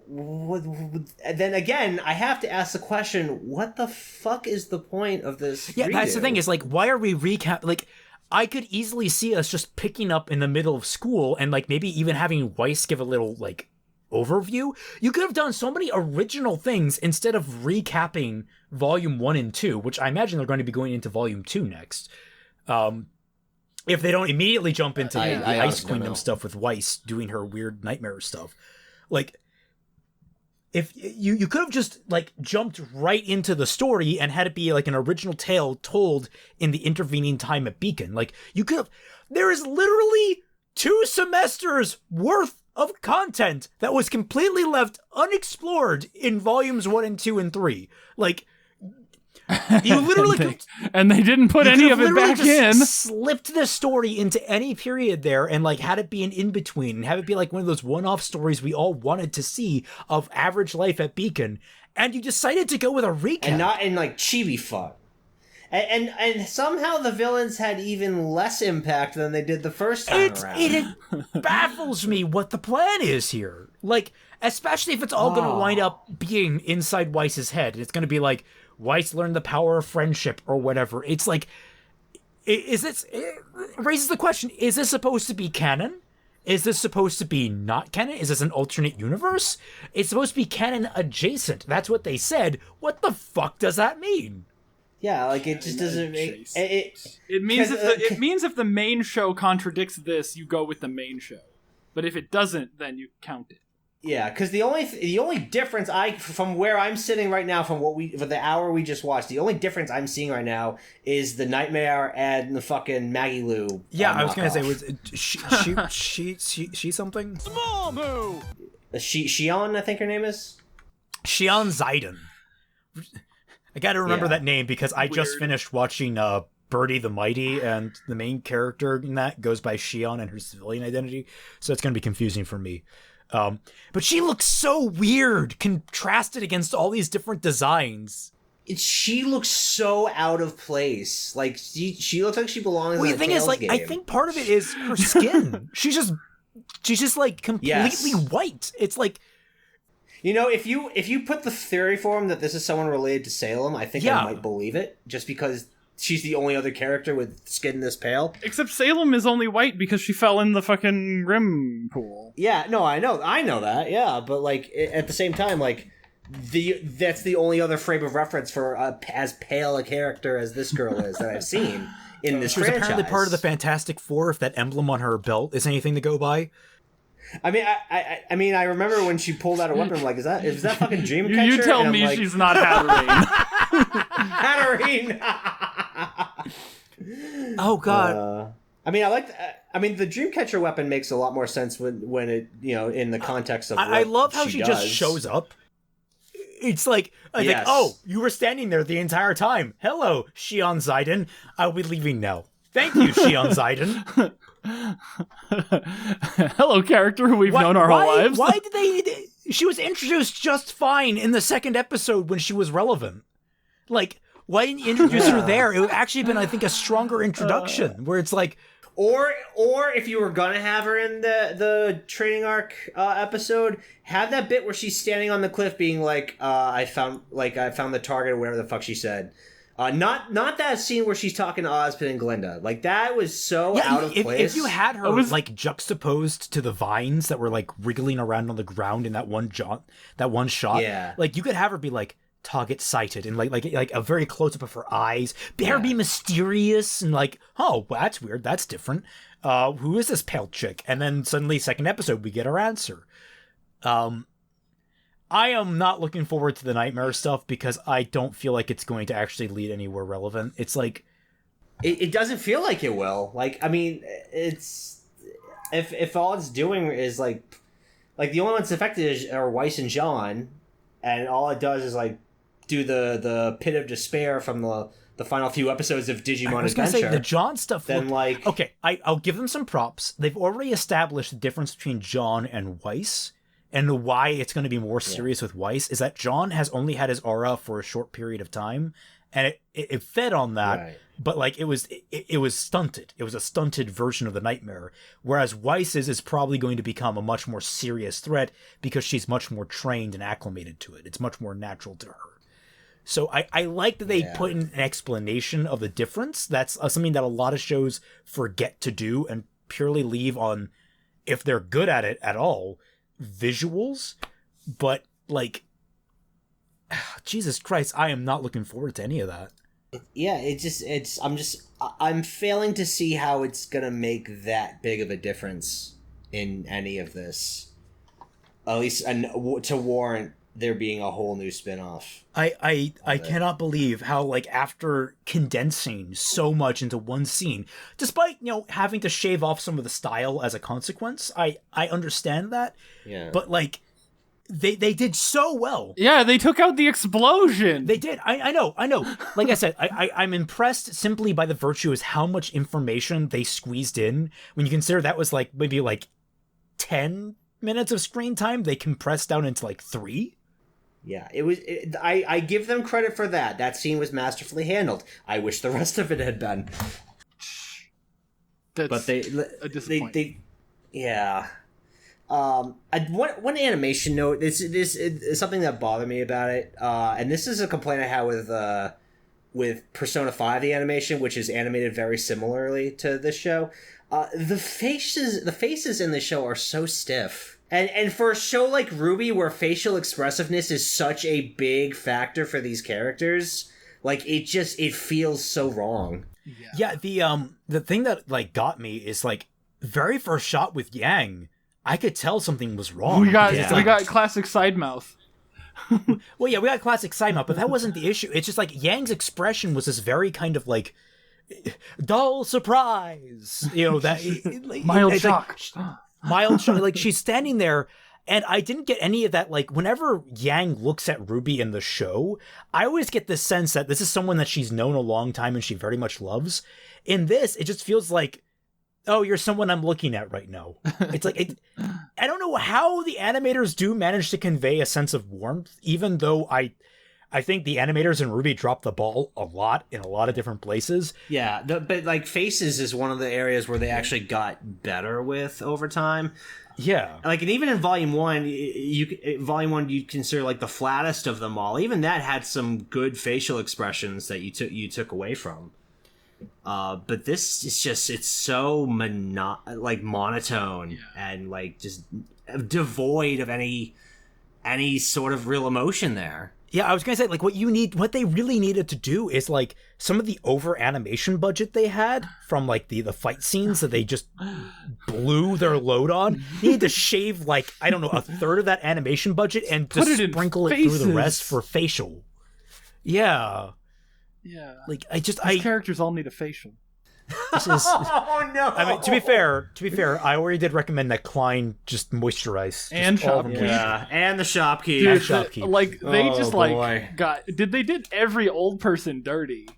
then again, I have to ask the question: what the fuck is the point of this? Yeah, redo? that's the thing. Is like, why are we like? I could easily see us just picking up in the middle of school and like maybe even having Weiss give a little like overview. You could have done so many original things instead of recapping volume 1 and 2, which I imagine they're going to be going into volume 2 next. If they don't immediately jump into the Ice Queendom stuff with Weiss doing her weird nightmare stuff. Like, if you could have just like jumped right into the story and had it be like an original tale told in the intervening time at Beacon. Like, you could have, there is literally 2 semesters worth of content that was completely left unexplored in volumes 1 and 2 and 3. Like, you literally and they didn't put any of it back in. Slipped the story into any period there and like had it be an in-between and have it be like one of those one-off stories we all wanted to see of average life at Beacon, and you decided to go with a recap and not in like chibi fun. And somehow the villains had even less impact than they did the first time around. It baffles me what the plan is here. Like, especially if it's all going to wind up being inside Weiss's head, and it's going to be like, Weiss learned the power of friendship or whatever. It's like, is this, it raises the question, is this supposed to be canon? Is this supposed to be not canon? Is this an alternate universe? It's supposed to be canon adjacent. That's what they said. What the fuck does that mean? Yeah, like, it just doesn't make... It means if the main show contradicts this, you go with the main show. But if it doesn't, then you count it. Yeah, because the only difference from where I'm sitting right now, for the hour we just watched, the only difference I'm seeing right now is the Nightmare and the fucking Maggie Lou. Yeah, I was gonna say, was she something? Small move. Shion, I think her name is. Shion Zaiden. I got to remember that name because I just finished watching Birdie the Mighty, and the main character in that goes by Shion and her civilian identity, so it's gonna be confusing for me. But she looks so weird, contrasted against all these different designs. She looks so out of place. Like, she looks like she belongs in a the thing Tales is, like, game. I think part of it is her skin. she's just like completely white. It's like, you know, if you put the theory for him that this is someone related to Salem, I think I might believe it, just because she's the only other character with skin this pale. Except Salem is only white because she fell in the fucking rim pool. Yeah, no, I know that, yeah, but, like, at the same time, like, that's the only other frame of reference for as pale a character as this girl is that I've seen in this franchise. She was apparently part of the Fantastic Four, if that emblem on her belt is anything to go by. I mean, I remember when she pulled out a weapon, I'm like, is that fucking Dreamcatcher? You tell me like, she's not Hatterene. Hatterene! Oh, God. I mean, the Dreamcatcher weapon makes a lot more sense when it, you know, in the context of I love how she does. just shows up. It's like, oh, you were standing there the entire time. Hello, Shion Zaiden. I'll be leaving now. Thank you, Shion Zaiden. Hello, character who we've known our whole lives. Why did they... She was introduced just fine in the second episode when she was relevant. Like, why didn't you introduce her there? It would actually been, I think, a stronger introduction, where it's like... Or if you were gonna have her in the training arc episode, have that bit where she's standing on the cliff being like, I found the target, or whatever the fuck she said. Not that scene where she's talking to Ozpin and Glinda. Like, that was so out of place. If you had her like juxtaposed to the vines that were like wriggling around on the ground in that one shot, like you could have her be like target sighted and like a very close up of her eyes, her be mysterious and like, oh, well, that's weird, that's different. Who is this pale chick? And then suddenly, second episode, we get our answer. I am not looking forward to the nightmare stuff because I don't feel like it's going to actually lead anywhere relevant. It's like... It doesn't feel like it will. Like, I mean, it's... If all it's doing is, like the only ones affected are Weiss and John, and all it does is, like, do the pit of despair from the final few episodes of Digimon Adventure. I was going to say, the John stuff... Then, like... Okay, I'll give them some props. They've already established the difference between John and Weiss. And why it's going to be more serious with Weiss is that John has only had his aura for a short period of time, and it fed on that, but like it was stunted. It was a stunted version of the nightmare, whereas Weiss's is probably going to become a much more serious threat because she's much more trained and acclimated to it. It's much more natural to her. So I like that they put in an explanation of the difference. That's something that a lot of shows forget to do and purely leave on, if they're good at it at all, visuals. But like, Jesus Christ, I am not looking forward to any of that. Yeah, I'm failing to see how it's gonna make that big of a difference in any of this, at least to warrant there being a whole new spin-off. I cannot believe how, like, after condensing so much into one scene, despite, having to shave off some of the style as a consequence, I understand that. Yeah. But, like, they did so well. Yeah, they took out the explosion. They did. I know. Like I said, I'm impressed simply by the virtue is how much information they squeezed in. When you consider that was, like, maybe, like, 10 minutes of screen time, they compressed down into, like, 3. Yeah, I give them credit for that. That scene was masterfully handled. I wish the rest of it had been. But a disappointment. Yeah. One animation note. This is something that bothered me about it. And this is a complaint I had with Persona 5, the animation, which is animated very similarly to this show. The faces in the show are so stiff. And for a show like RWBY, where facial expressiveness is such a big factor for these characters, like, it feels so wrong. Yeah, the thing that, like, got me is, like, very first shot with Yang, I could tell something was wrong. We got classic side mouth. Well, yeah, we got classic side mouth, but that wasn't the issue. It's just, like, Yang's expression was this very kind of, like, dull surprise. Mild shock. Mild shock. Like, she's standing there, and I didn't get any of that. Like, whenever Yang looks at RWBY in the show, I always get this sense that this is someone that she's known a long time and she very much loves. In this, it just feels like, oh, you're someone I'm looking at right now. It's like, I don't know how the animators do manage to convey a sense of warmth, even though I think the animators in RWBY dropped the ball a lot in a lot of different places. Yeah, but like faces is one of the areas where they actually got better with over time. Yeah, like, and even in Volume 1, you'd consider, like, the flattest of them all. Even that had some good facial expressions that you took away from. But this is just, it's so monotone and, like, just devoid of any sort of real emotion there. Yeah, I was gonna say, like, what they really needed to do is, like, some of the over animation budget they had from, like, the fight scenes that they just blew their load on. They need to shave, like, I don't know, a third of that animation budget and just sprinkle it through the rest for facial. Yeah. Yeah. Like, These characters all need a facial. This is, oh no! I mean, to be fair, I already did recommend that Klein just moisturize and shopkeep. Yeah, and the shopkeep. Dude, shopkeep. They did every old person dirty.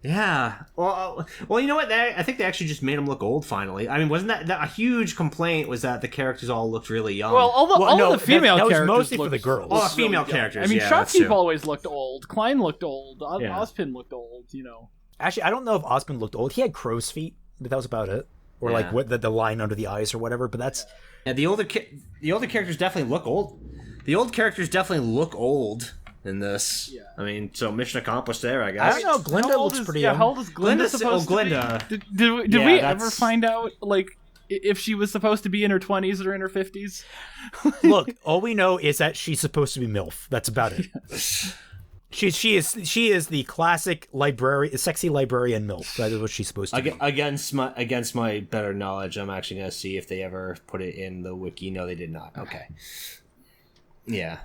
Yeah. Well, you know what? I think they actually just made them look old finally. I mean, wasn't that a huge complaint? Was that the characters all looked really young? Well, all the female characters was mostly for the girls. Oh, female characters. I mean, yeah, Shopkeep always looked old. Klein looked old. Ozpin looked old. Actually, I don't know if Ozpin looked old. He had crow's feet, but that was about it. Or like what the line under the eyes or whatever. But that's the older characters definitely look old. The old characters definitely look old. in this. Yeah. I mean, so mission accomplished there, I guess. I don't know. Glinda looks pretty young. How old is Glinda supposed to be? Did we ever find out, like, if she was supposed to be in her 20s or in her 50s? Look, all we know is that she's supposed to be MILF. That's about it. She is the classic sexy librarian MILF. That is what she's supposed to be. Against my better knowledge, I'm actually going to see if they ever put it in the wiki. No, they did not. Okay. Yeah.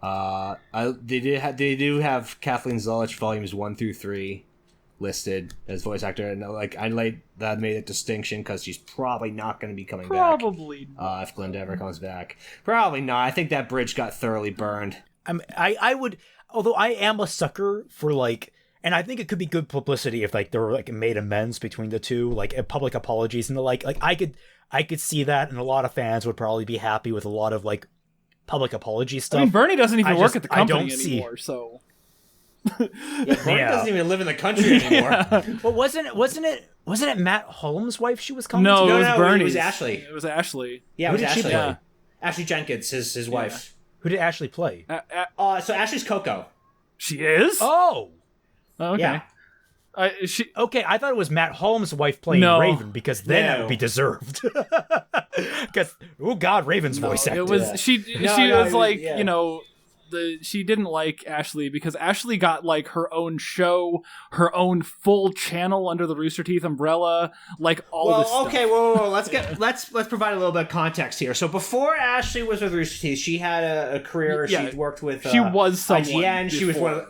They do have Kathleen Zulich volumes 1 through 3 listed as voice actor, and like I that made a distinction because she's probably not going to be coming back. Probably not. If Glinda ever comes back, probably not. I think that bridge got thoroughly burned. I would, although I am a sucker for like, and I think it could be good publicity if like there were like made amends between the two, like public apologies and the like I could see that, and a lot of fans would probably be happy with a lot of like public apology stuff. I mean, Bernie doesn't even work at the company anymore, so. Bernie doesn't even live in the country anymore. Yeah. Well, wasn't it Matt Holmes' wife she was coming to? No, it was Bernie. It was Ashley. It was Ashley. Yeah, it was Ashley. Yeah. Ashley Jenkins, his wife. Who did Ashley play? So Ashley's Coco. She is? Oh, okay. Yeah. Okay, I thought it was Matt Holmes' wife playing Raven, because then that would be deserved. Because oh god, Raven's voice actor. It was she was like, you know, she didn't like Ashley because Ashley got like her own show, her own full channel under the Rooster Teeth umbrella, like all this stuff. Okay, whoa. Let's provide a little bit of context here. So before Ashley was with Rooster Teeth, she had a career. Yeah, she worked with. She was someone IGN. Before.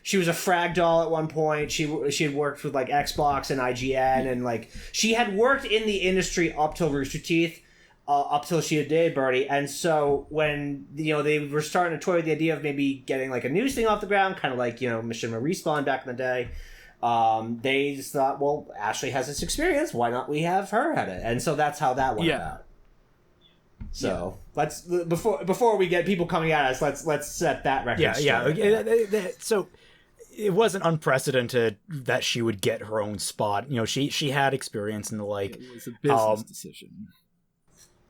She was a frag doll at one point. She had worked with like Xbox and IGN, and like she had worked in the industry up till Rooster Teeth. Up till she had dated Bernie, and so when they were starting to toy with the idea of maybe getting like a news thing off the ground, kind of like Machinima Respawn back in the day, they just thought, well, Ashley has this experience, why not we have her at it? And so that's how that went about. So let's before we get people coming at us, let's set that record straight. So it wasn't unprecedented that she would get her own spot. She had experience in the like. It was a business decision.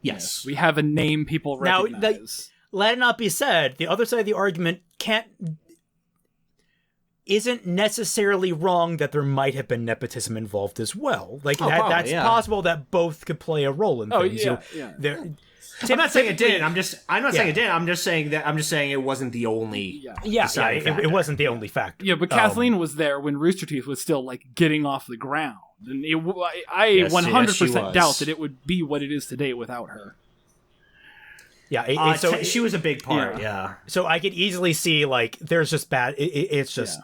Yes. We have a name people recognize. Now, let it not be said, the other side of the argument isn't necessarily wrong that there might have been nepotism involved as well. Like that's possible that both could play a role in things. I'm not saying it didn't. I'm not saying it didn't. I'm just saying it wasn't the only. It wasn't the only factor. Yeah, but Kathleen was there when Rooster Teeth was still like getting off the ground, and I 100% doubt that it would be what it is today without her. Yeah, so she was a big part. Yeah. So I could easily see like there's just bad. It's just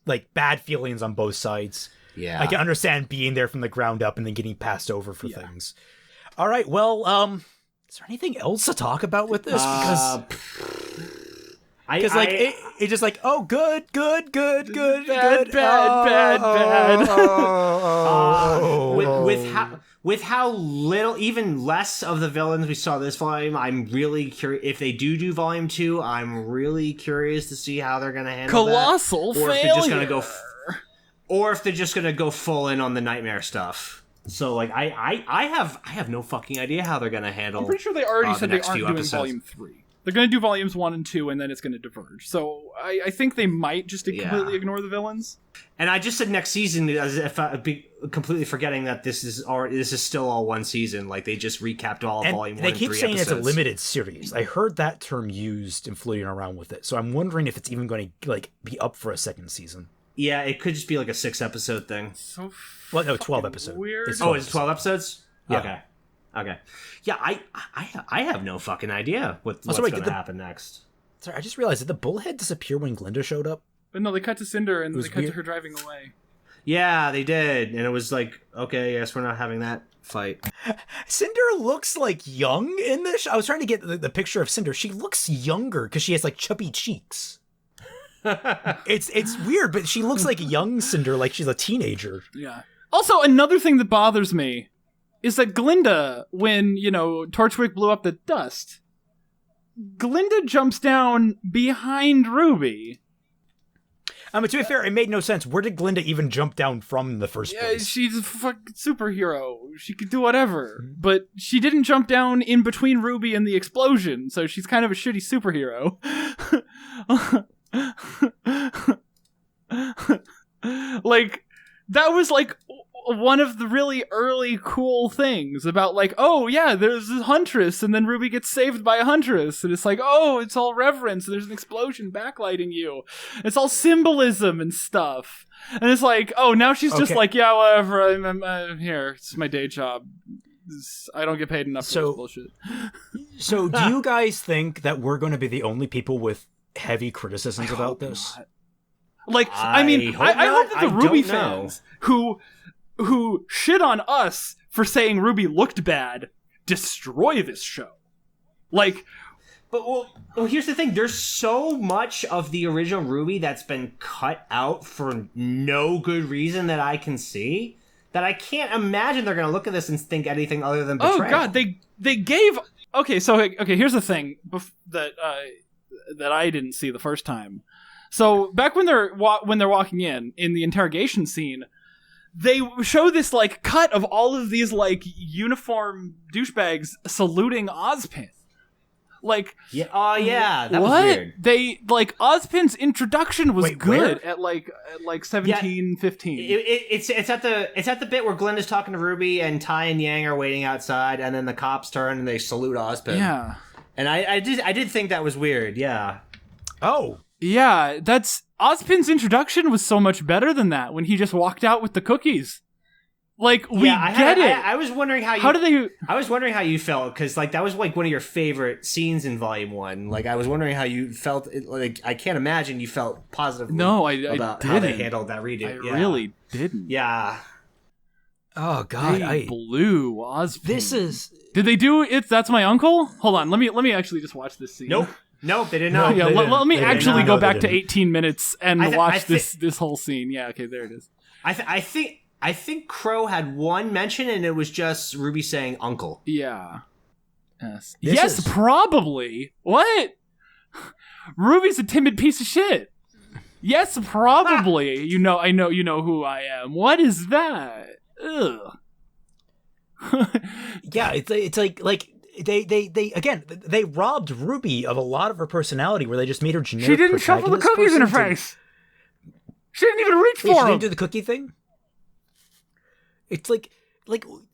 like bad feelings on both sides. Yeah, I can understand being there from the ground up and then getting passed over for things. All right, well, is there anything else to talk about with this? Because it's just like, oh, good, bad. With how little, even less of the villains we saw this volume, I'm really curious if they do volume 2. I'm really curious to see how they're going to handle Colossal that. Failure. Or if they're just going to go full in on the nightmare stuff. So like I have no fucking idea how they're gonna handle. I'm pretty sure they already said they aren't doing episodes. volume 3. They're gonna do volumes 1 and 2, and then it's gonna diverge. So I think they might just completely ignore the villains. And I just said next season as if I'd be completely forgetting that this is still all one season. Like they just recapped all of volume 1 and 3 They keep saying episodes. It's a limited series. I heard that term used and floating around with it. So I'm wondering if it's even going to like be up for a second season. Yeah, it could just be like a 6-episode thing. So well, no, 12 episodes. Weird. It's 12 episodes? Yeah. Okay. Yeah, I have no fucking idea what's going to happen next. Sorry, I just realized, did the bullhead disappear when Glinda showed up? But no, they cut to Cinder and they cut to her driving away. Yeah, they did. And it was like, okay, I guess we're not having that fight. Cinder looks like young in this. I was trying to get the picture of Cinder. She looks younger because she has like chubby cheeks. It's weird, but she looks like young Cinder, like she's a teenager. Yeah. Also, another thing that bothers me is that Glinda, when, Torchwick blew up the dust, Glinda jumps down behind Ruby. To be fair, it made no sense. Where did Glinda even jump down from in the first place? She's a fucking superhero. She could do whatever. But she didn't jump down in between Ruby and the explosion, so she's kind of a shitty superhero. Like, that was like one of the really early cool things about, like, oh yeah, there's a huntress, and then Ruby gets saved by a huntress, and it's like, oh, it's all reverence, and there's an explosion backlighting you. It's all symbolism and stuff. And it's like, oh, now she's just like, yeah, whatever, I'm here, it's my day job. I don't get paid enough for this bullshit. So do you guys think that we're going to be the only people with heavy criticisms about this? Not. Like, I mean, I hope that the Ruby fans who shit on us for saying Ruby looked bad destroy this show. Like, but well, here's the thing. There's so much of the original Ruby that's been cut out for no good reason that I can see, that I can't imagine they're going to look at this and think anything other than betrayal. Oh god, they gave... Okay, here's the thing that I didn't see the first time. So back when they're walking in the interrogation scene, they show this like cut of all of these like uniform douchebags saluting Ozpin. Like, yeah, that what? was weird. They like Ozpin's introduction was good where? at like 17, 15. It's at the bit where Glinda's talking to Ruby and Tai and Yang are waiting outside, and then the cops turn and they salute Ozpin. Yeah, and I did think that was weird. Yeah. Oh. Yeah, that's Ozpin's introduction was so much better than that when he just walked out with the cookies. Like, we get it. I was wondering how I was wondering how you felt, because like that was like one of your favorite scenes in Volume 1. Like, I was wondering how you felt. Like, I can't imagine you felt positively. No, I about didn't. How they handled that redo. I really didn't. Yeah. Oh god, they blew Ozpin. This is. Did they do it? That's my uncle. Hold on, let me actually just watch this scene. Nope, they didn't know. Yeah, let me actually go back to didn't. 18 minutes and watch this whole scene. Yeah, okay, there it is. I think Crow had one mention, and it was just Ruby saying "uncle." Yeah. Yes. Probably. What? Ruby's a timid piece of shit. Yes, probably. I know who I am. What is that? Ugh. Yeah, it's like. They robbed Ruby of a lot of her personality, where they just made her generic. She didn't shuffle the cookies in her face. She didn't even reach for She them. didn't do the cookie thing. It's like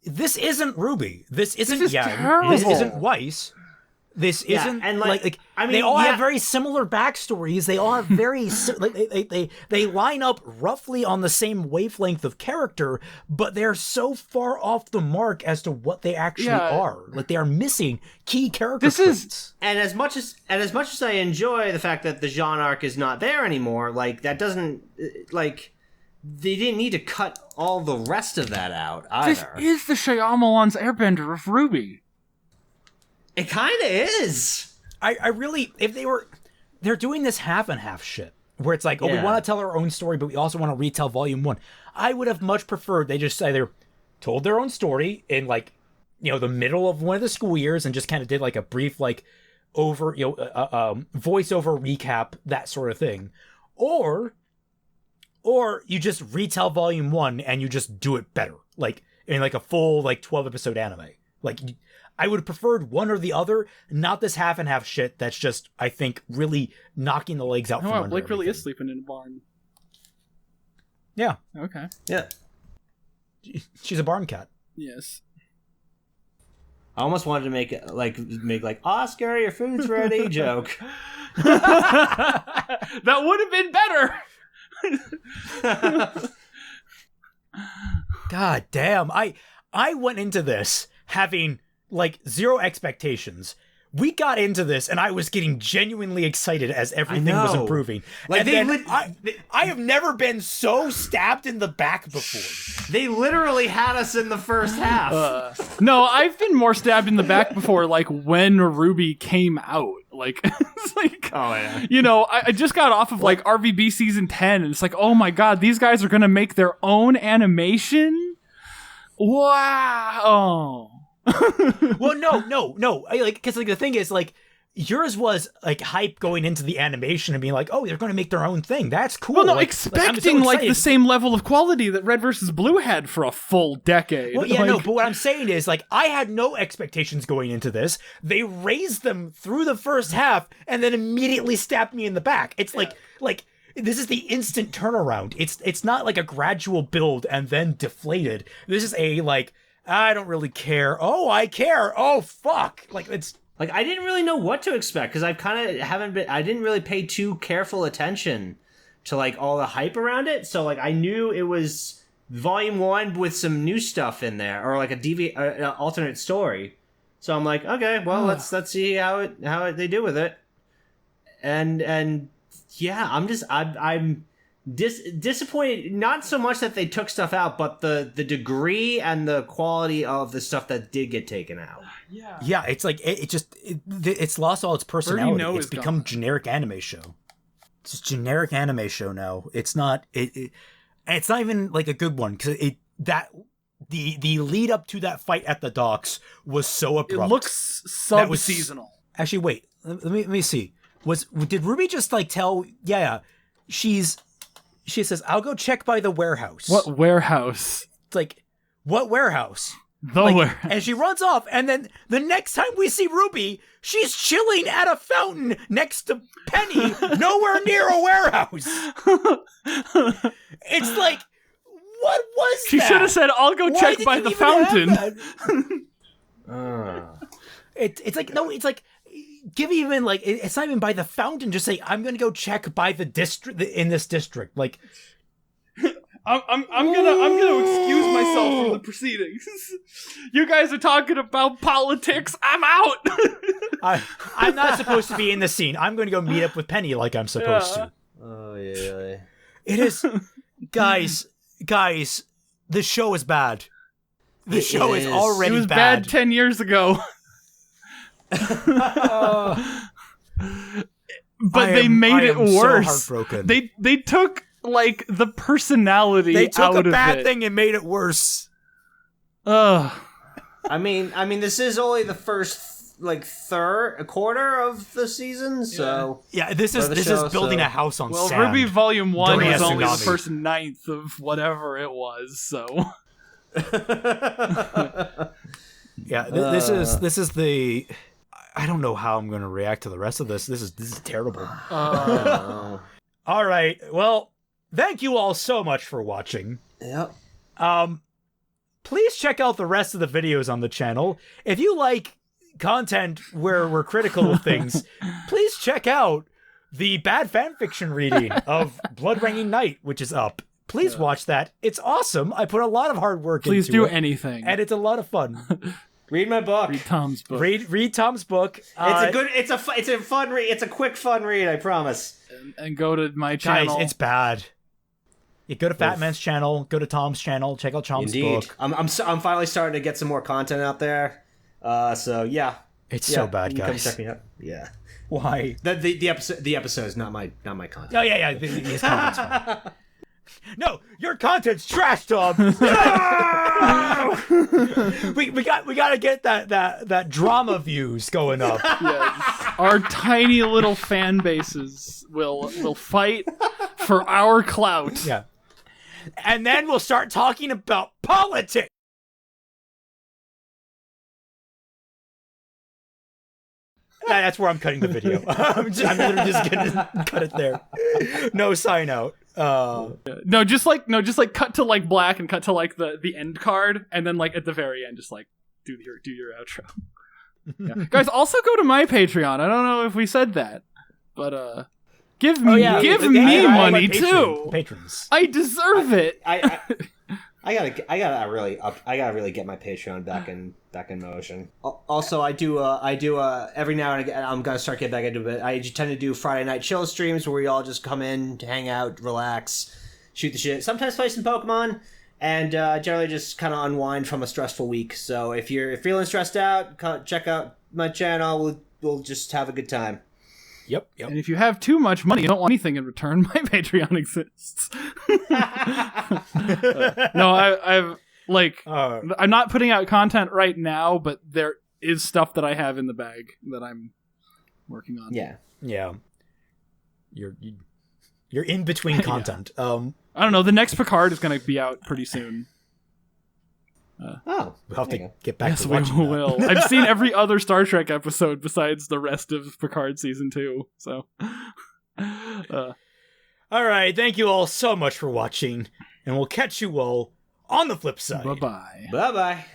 this isn't Ruby. This isn't Yang. Terrible. This isn't Weiss. This isn't and they all have very similar backstories. They all have very they line up roughly on the same wavelength of character, but they're so far off the mark as to what they actually are. Like, they are missing key character traits. And as much as I enjoy the fact that the Jean arc is not there anymore, like, that doesn't, like, they didn't need to cut all the rest of that out either. This is the Shyamalan's Airbender of Ruby. It kind of is. I really, if they're doing this half and half shit, where it's like, we want to tell our own story, but we also want to retell Volume 1. I would have much preferred they just either told their own story in, like, the middle of one of the school years and just kind of did like a brief, like, voiceover recap, that sort of thing, or you just retell Volume 1 and you just do it better, like in like a full like 12 episode anime. Like, I would have preferred one or the other, not this half and half shit that's just, I think, really knocking the legs out from under Blake really everything. is sleeping in a barn. Yeah. Okay. Yeah. She's a barn cat. Yes. I almost wanted to make Oscar, your food's ready joke. That would have been better. God damn. I went into this having like zero expectations. We got into this and I was getting genuinely excited as everything was improving. Like, and I have never been so stabbed in the back before. They literally had us in the first half. No, I've been more stabbed in the back before, like when Ruby came out. Like, it's like, oh yeah. I just got off of like RVB season 10 and it's like, oh my god, these guys are gonna make their own animation? Wow. Well, no. Because like the thing is, like, yours was like hype going into the animation and being like, oh, they're going to make their own thing. That's cool. Well, no, like, expecting I'm so the same level of quality that Red versus Blue had for a full decade. Well, yeah, no, but what I'm saying is, like, I had no expectations going into this. They raised them through the first half and then immediately stabbed me in the back. It's like this is the instant turnaround. It's not like a gradual build and then deflated. This is a like, I don't really care. Oh, I care. Oh, fuck. Like, it's like I didn't really know what to expect because I didn't really pay too careful attention to like all the hype around it. So like I knew it was volume 1 with some new stuff in there or like an alternate story. So I'm like, okay, well let's see how they do with it. And yeah, I'm disappointed, not so much that they took stuff out, but the degree and the quality of the stuff that did get taken out. Yeah, it's like it's lost all its personality. It's become generic anime show. It's just generic anime show now. It's not it's not even like a good one because the lead up to that fight at the docks was so abrupt. It looks sub-seasonal. Actually, wait. Let me see. Did Ruby just like tell? Yeah. She says, "I'll go check by the warehouse." What warehouse? It's like, what warehouse? The warehouse. And she runs off, and then the next time we see Ruby, she's chilling at a fountain next to Penny, nowhere near a warehouse. It's like, what was she that? She should have said, "I'll go check by the fountain." It's like, no, it's like, give even like, it's not even by the fountain. Just say, I'm gonna go check by the district in this district. Like, I'm gonna excuse myself from the proceedings. You guys are talking about politics. I'm out. I'm not supposed to be in the scene. I'm going to go meet up with Penny like I'm supposed to. Oh yeah. It is, guys. The show is bad. The show is already bad. It was bad 10 years ago. But they made it worse. So heartbroken. They took like the personality out of it. They took a bad thing and made it worse. Ugh. I mean, this is only the first like quarter of the season, so yeah, this is building a house on sand. Well, RWBY Volume 1 was only the tsunami. first 9th of whatever it was, so. Yeah, this is the. I don't know how I'm going to react to the rest of this. This is terrible. All right, well, thank you all so much for watching. Yep. Please check out the rest of the videos on the channel. If you like content where we're critical of things, please check out the bad fanfiction reading of Blood Ringing Night, which is up. Please watch that. It's awesome. I put a lot of hard work into it. Please do anything. And it's a lot of fun. Read my book. Read Tom's book. Read Tom's book. It's a fun read. It's a quick fun read, I promise. And go to my channel. Guys, it's bad. You go to Fatman's channel, go to Tom's channel, check out Tom's book. I'm finally starting to get some more content out there. So yeah. It's so bad, guys. Come check me out. Yeah. Why? The episode is not my content. Oh yeah. His content's fine. No, your content's trash, Tom. we gotta get that drama views going up. Yes. Our tiny little fan bases will fight for our clout. Yeah. And then we'll start talking about politics. That's where I'm cutting the video. I'm literally just gonna cut it there. No sign out. No, just like cut to like black and cut to like the end card, and then like at the very end, just like do your outro. Yeah. Guys, also go to my Patreon. I don't know if we said that, but give me money too. Patrons, I deserve it. I gotta really get my Patreon back in motion. Also, I do every now and again. I'm gonna start getting back into it. I tend to do Friday night chill streams where we all just come in to hang out, relax, shoot the shit. Sometimes play some Pokemon, and generally just kind of unwind from a stressful week. So if you're feeling stressed out, check out my channel. We'll just have a good time. Yep. And if you have too much money, you don't want anything in return, my Patreon exists. No, I'm not putting out content right now, but there is stuff that I have in the bag that I'm working on. Yeah. Yeah. You're in between content. I don't know. The next Picard is going to be out pretty soon. We'll have to get back Yes, to we watching that. will. I've seen every other Star Trek episode besides the rest of Picard season 2. So, all right. Thank you all so much for watching, and we'll catch you all on the flip side. bye-bye. Bye-bye.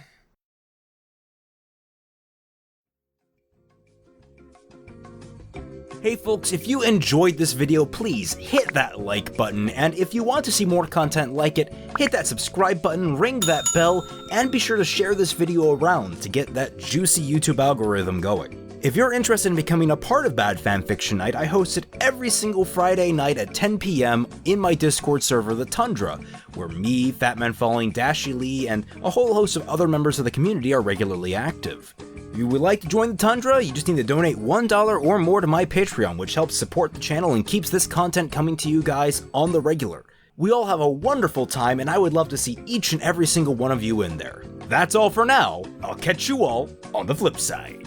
Hey folks, if you enjoyed this video, please hit that like button, and if you want to see more content like it, hit that subscribe button, ring that bell, and be sure to share this video around to get that juicy YouTube algorithm going. If you're interested in becoming a part of Bad Fanfiction Night, I host it every single Friday night at 10 p.m. in my Discord server, The Tundra, where me, FatmanFalling, Dashy Lee, and a whole host of other members of the community are regularly active. If you would like to join the Tundra, you just need to donate $1 or more to my Patreon, which helps support the channel and keeps this content coming to you guys on the regular. We all have a wonderful time, and I would love to see each and every single one of you in there. That's all for now. I'll catch you all on the flip side.